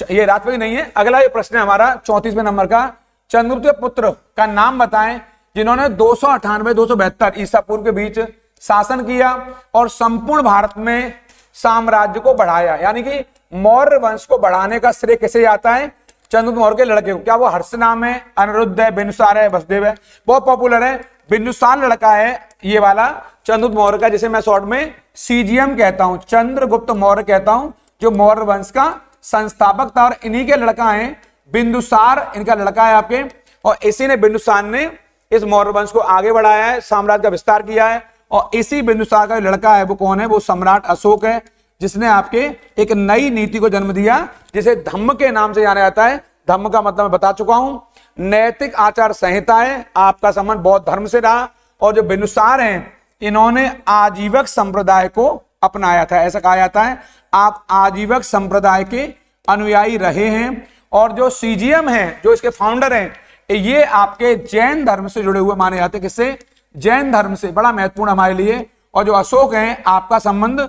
ये राष्ट्रपति नहीं है, अगला ये प्रश्न है हमारा 34वें नंबर का, चंद्रगुप्त पुत्र का नाम बताएं जिन्होंने 298-272 ईसा पूर्व के बीच शासन किया और संपूर्ण भारत में साम्राज्य को बढ़ाया। यानी कि मौर्य वंश को बढ़ाने का श्रेय किसे जाता है? चंद्रगुप्त मौर्य के लड़के को। क्या वो हर्ष नाम है, अनिरुद्ध है, बिंदुसार है, वसुदेव है? बहुत पॉपुलर है, बिंदुसार लड़का है ये वाला चंद्रगुप्त मौर्य का, जिसे मैं शॉर्ट में सीजीएम कहता हूं, चंद्रगुप्त मौर्य कहता हूं, जो मौर्य वंश का संस्थापक था। और इन्हीं के लड़का है बिंदुसार, इनका लड़का है आपके, और इसी ने, बिंदुसार ने इस मौर्य वंश को आगे बढ़ाया है, साम्राज्य का विस्तार किया है। और इसी बिंदुसार का लड़का है वो कौन है? वो सम्राट अशोक है, जिसने आपके एक नई नीति को जन्म दिया, जिसे धम्म के नाम से जाना जाता है। धम्म का मतलब मैं बता चुका हूं, नैतिक आचार संहिता है। आपका संबंध बौद्ध धर्म से रहा। और जो बिंदुसार हैं, इन्होंने आजीवक संप्रदाय को अपनाया था, ऐसा कहा जाता है। आप आजीवक संप्रदाय के अनुयायी रहे हैं। और जो सीजीएम है, जो इसके फाउंडर हैं, ये आपके जैन धर्म से जुड़े हुए माने जाते हैं। किससे? जैन धर्म से, बड़ा महत्वपूर्ण हमारे लिए। और जो अशोक हैं, आपका संबंध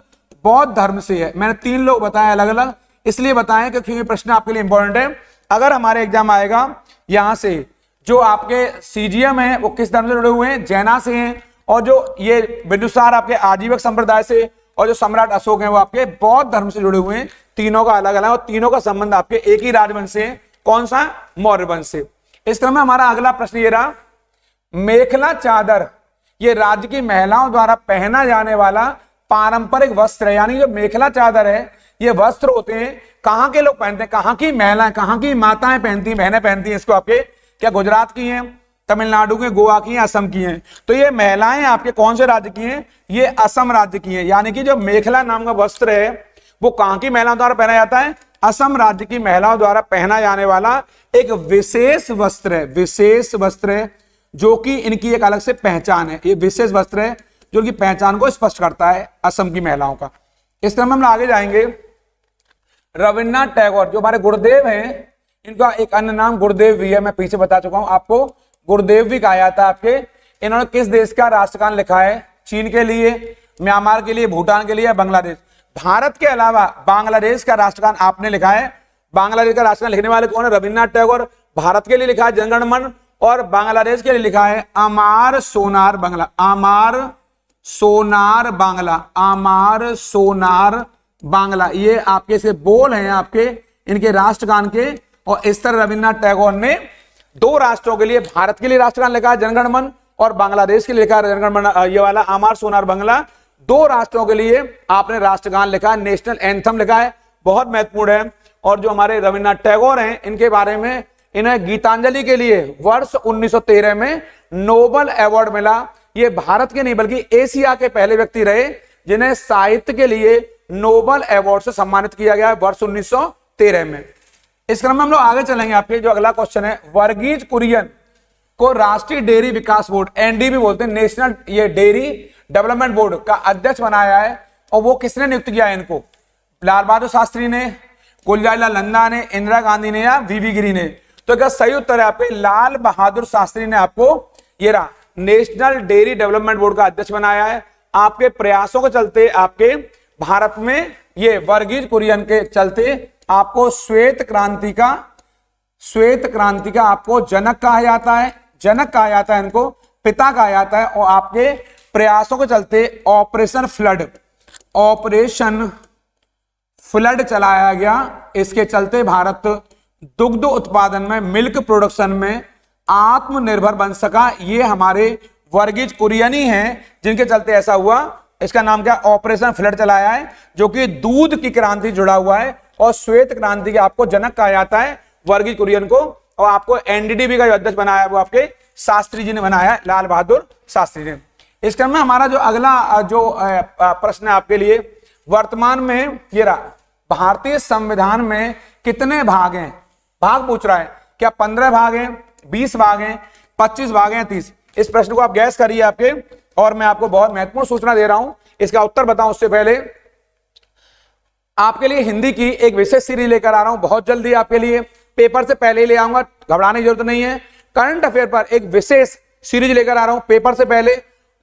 बौद्ध धर्म से है। मैंने 3 लोग बताए अलग अलग, इसलिए बताएं क्योंकि ये प्रश्न आपके लिए इंपॉर्टेंट है। अगर हमारे एग्जाम आएगा यहां से, जो आपके सीजीएम है वो किस धर्म से जुड़े हुए हैं? जैना से हैं। और जो ये बिंदुसार आपके आजीवक संप्रदाय से, और जो सम्राट अशोक हैं वो आपके बौद्ध धर्म से जुड़े हुए हैं। तीनों का अलग अलग, और तीनों का संबंध आपके एक ही राजवंश से है। कौन सा? मौर्य वंश से। इस क्रम में हमारा अगला प्रश्न ये रहा, मेखला चादर ये राज्य की महिलाओं द्वारा पहना जाने वाला पारंपरिक वस्त्र है। यानी जो मेखला चादर है, ये वस्त्र होते हैं, कहां के लोग पहनते हैं? कहां की महिलाएं, कहां की माताएं पहनती हैं, बहनें पहनती हैं इसको। आपके क्या गुजरात की हैं, तमिलनाडु के, गोवा की, असम की हैं? तो ये महिलाएं आपके कौन से राज्य की हैं? ये असम राज्य की हैं। यानी कि जो मेखला नाम का वस्त्र है वो कहां की महिलाओं द्वारा पहना जाता है? असम राज्य की महिलाओं द्वारा पहना जाने वाला एक विशेष वस्त्र है। विशेष वस्त्र है जो कि इनकी एक अलग से पहचान है। ये विशेष वस्त्र है जो उनकी पहचान को स्पष्ट करता है असम की महिलाओं का। इस क्रम में हम आगे जाएंगे। रविन्द्रनाथ टैगोर जो हमारे गुरुदेव हैं, इनका एक अन्य नाम गुरुदेव भी है, मैं पीछे बता चुका हूं आपको, गुरुदेव भी कहा जाता है आपके। इन्होंने किस देश का राष्ट्रगान लिखा है? चीन के लिए, म्यांमार के लिए, भूटान के लिए, बांग्लादेश? भारत के अलावा बांग्लादेश का राष्ट्रगान आपने लिखा है। बांग्लादेश का राष्ट्रगान लिखने वाले कौन है? रविन्द्रनाथ टैगोर। भारत के लिए लिखा है जनगण मन, और बांग्लादेश के लिए लिखा है अमार सोनार बांग्ला। अमार सोनार बांग्ला, अमार सोनार बांग्ला, ये आपके से बोल हैं आपके इनके राष्ट्रगान के। और इस तरह रविन्द्रनाथ टैगोर ने 2 राष्ट्रों के लिए, भारत के लिए राष्ट्रगान लिखा है जनगण मन, और बांग्लादेश के लिए लिखा है जनगण मन, ये वाला अमार सोनार बांग्ला। 2 राष्ट्रों के लिए आपने राष्ट्रगान लिखा है, नेशनल एंथम लिखा है, बहुत महत्वपूर्ण है। और जो हमारे रविन्द्रनाथ टैगोर हैं, इनके बारे में, इन्हें गीतांजलि के लिए वर्ष 1913 में नोबेल अवार्ड मिला। ये भारत के नहीं बल्कि एशिया के पहले व्यक्ति रहे जिन्हें साहित्य के लिए नोबेल अवार्ड से सम्मानित किया गया वर्ष 1913 में। इस क्रम में हम लोग आगे चलेंगे। आपके जो अगला क्वेश्चन है, वर्गीज कुरियन को राष्ट्रीय डेयरी विकास बोर्ड, एनडीबी बोलते हैं, नेशनल ये डेयरी डेवलपमेंट बोर्ड का अध्यक्ष बनाया है। और वो किसने नियुक्त किया है इनको? लाल बहादुर शास्त्री ने, गुलजारीलाल नंदा ने, इंदिरा गांधी ने, या वीवी गिरी ने? तो क्या सही उत्तर है आपके लाल बहादुर शास्त्री ने आपको ये रहा नेशनल डेयरी डेवलपमेंट बोर्ड का अध्यक्ष बनाया है। आपके प्रयासों के चलते आपके भारत में ये वर्गीज कुरियन के चलते आपको श्वेत क्रांति का आपको जनक कहा जाता है, जनक कहा जाता है, इनको पिता कहा जाता है। और आपके प्रयासों के चलते ऑपरेशन फ्लड चलाया गया। इसके चलते भारत दुग्ध उत्पादन में, मिल्क प्रोडक्शन में आत्मनिर्भर बन सका। ये हमारे वर्गीज कुरियन ही हैं जिनके चलते ऐसा हुआ। इसका नाम क्या? ऑपरेशन फ्लड चलाया है, जो कि दूध की क्रांति जुड़ा हुआ है। और श्वेत क्रांति के आपको जनक कहा जाता है वर्गीज कुरियन को। और आपको एनडीडीबी का जो अध्यक्ष बनाया है वो आपके शास्त्री जी ने बनाया है, लाल बहादुर शास्त्री ने। इस क्रम में हमारा जो अगला जो प्रश्न है आपके लिए, वर्तमान में ये रहा, भारतीय संविधान में कितने भाग हैं? भाग पूछ रहा है, क्या 15 भाग हैं, 20 भाग हैं, 25 भाग हैं, 30? इस प्रश्न को आप गैस करिए आपके। और मैं आपको बहुत महत्वपूर्ण सूचना दे रहा हूं, इसका उत्तर बताऊं उससे पहले आपके लिए हिंदी की एक विशेष सीरीज लेकर आ रहा हूं बहुत जल्दी आपके लिए। पेपर से पहले ही ले आऊंगा, घबराने की जरूरत नहीं है। करंट अफेयर पर एक विशेष सीरीज लेकर आ रहा हूं पेपर से पहले।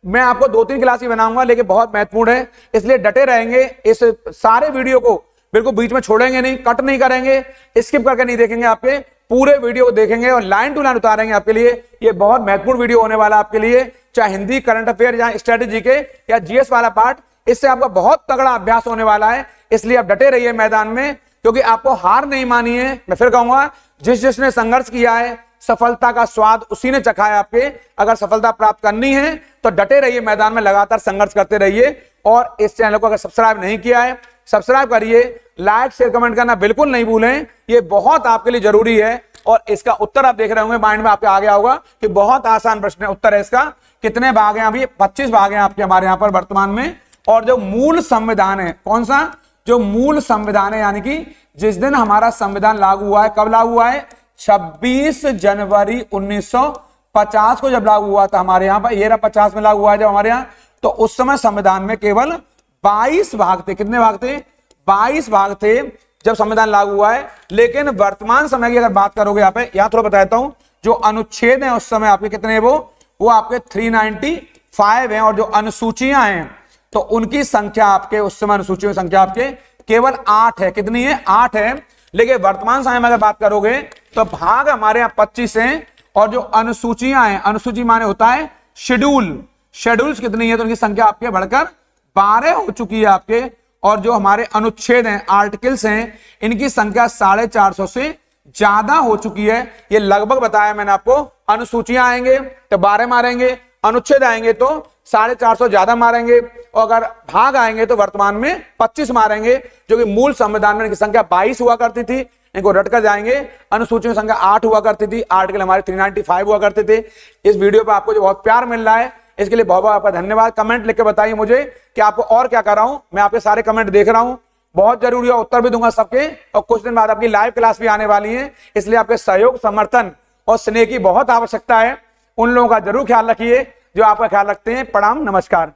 मैं आपको 2-3 क्लास ही बनाऊंगा, लेकिन बहुत महत्वपूर्ण है, इसलिए डटे रहेंगे। इस सारे वीडियो को बिल्कुल बीच में छोड़ेंगे नहीं, कट नहीं करेंगे, स्किप करके नहीं देखेंगे, आपके पूरे वीडियो को देखेंगे और लाइन टू लाइन उतारेंगे आपके लिए। ये बहुत महत्वपूर्ण वीडियो होने वाला आपके लिए, चाहे हिंदी, करंट अफेयर या स्ट्रेटेजी के या जीएस वाला पार्ट, इससे आपका बहुत तगड़ा अभ्यास होने वाला है। इसलिए आप डटे रहिए मैदान में, क्योंकि आपको हार नहीं मानी है। मैं फिर कहूंगा, जिसने संघर्ष किया है सफलता का स्वाद उसी ने चखा है। आपके अगर सफलता प्राप्त करनी है तो डटे रहिए मैदान में, लगातार संघर्ष करते रहिए। और इस चैनल को अगर सब्सक्राइब नहीं किया है, सब्सक्राइब करिए, लाइक शेयर कमेंट करना बिल्कुल नहीं भूलें, ये बहुत आपके लिए जरूरी है। और इसका उत्तर आप देख रहे होंगे, माइंड में आपके आ गया होगा कि बहुत आसान प्रश्न है। उत्तर है इसका, कितने भाग हैं अभी? 25 भाग हैं आपके हमारे यहाँ पर वर्तमान में। और जो मूल संविधान है, कौन सा? जो मूल संविधान है, यानी कि जिस दिन हमारा संविधान लागू हुआ है, कब लागू हुआ है? 26 जनवरी 1950 को जब लागू हुआ था हमारे यहाँ पर। ये 50 में लागू हुआ है जब हमारे यहाँ, तो उस समय संविधान में केवल 22 भाग थे। कितने भाग थे? 22 भाग थे जब संविधान लागू हुआ है। लेकिन वर्तमान समय की अगर बात करोगे, यहाँ पे यहाँ थोड़ा बताता हूं, जो अनुच्छेद हैं उस समय आपके कितने हैं? वो आपके 395 हैं। और जो अनुसूचियां हैं तो उनकी संख्या आपके उस समय अनुसूचियों की संख्या आपके केवल 8 है। कितनी है? 8 है। लेकिन वर्तमान समय में अगर बात करोगे तो भाग हमारे यहाँ 25 हैं। और जो अनुसूचियां हैं, अनुसूची माने होता है शेड्यूल, शेड्यूल्स कितनी है? तो उनकी संख्या आपके बढ़कर 12 हो चुकी है आपके। और जो हमारे अनुच्छेद हैं, आर्टिकल्स हैं, इनकी संख्या 450 से ज्यादा हो चुकी है। ये लगभग बताया मैंने आपको। अनुसूचियां आएंगे तो 12 मारेंगे, अनुच्छेद आएंगे तो 450 ज्यादा मारेंगे, और अगर भाग आएंगे तो वर्तमान में 25 मारेंगे। जो कि मूल संविधान में इनकी संख्या 22 हुआ करती थी, इनको रट कर जाएंगे। अनुसूचियों की संख्या 8 हुआ करती थी, आर्टिकल हमारे 395 हुआ करते थे। इस वीडियो पर आपको जो बहुत प्यार मिल रहा है, इसके लिए बहुत बहुत आपका धन्यवाद। कमेंट लिख के बताइए मुझे कि आपको और क्या कर रहा हूं। मैं आपके सारे कमेंट देख रहा हूं, बहुत जरूरी है, उत्तर भी दूंगा सबके। और कुछ दिन बाद आपकी लाइव क्लास भी आने वाली है, इसलिए आपके सहयोग, समर्थन और स्नेह की बहुत आवश्यकता है। उन लोगों का जरूर ख्याल रखिए जो आपका ख्याल रखते हैं। प्रणाम, नमस्कार।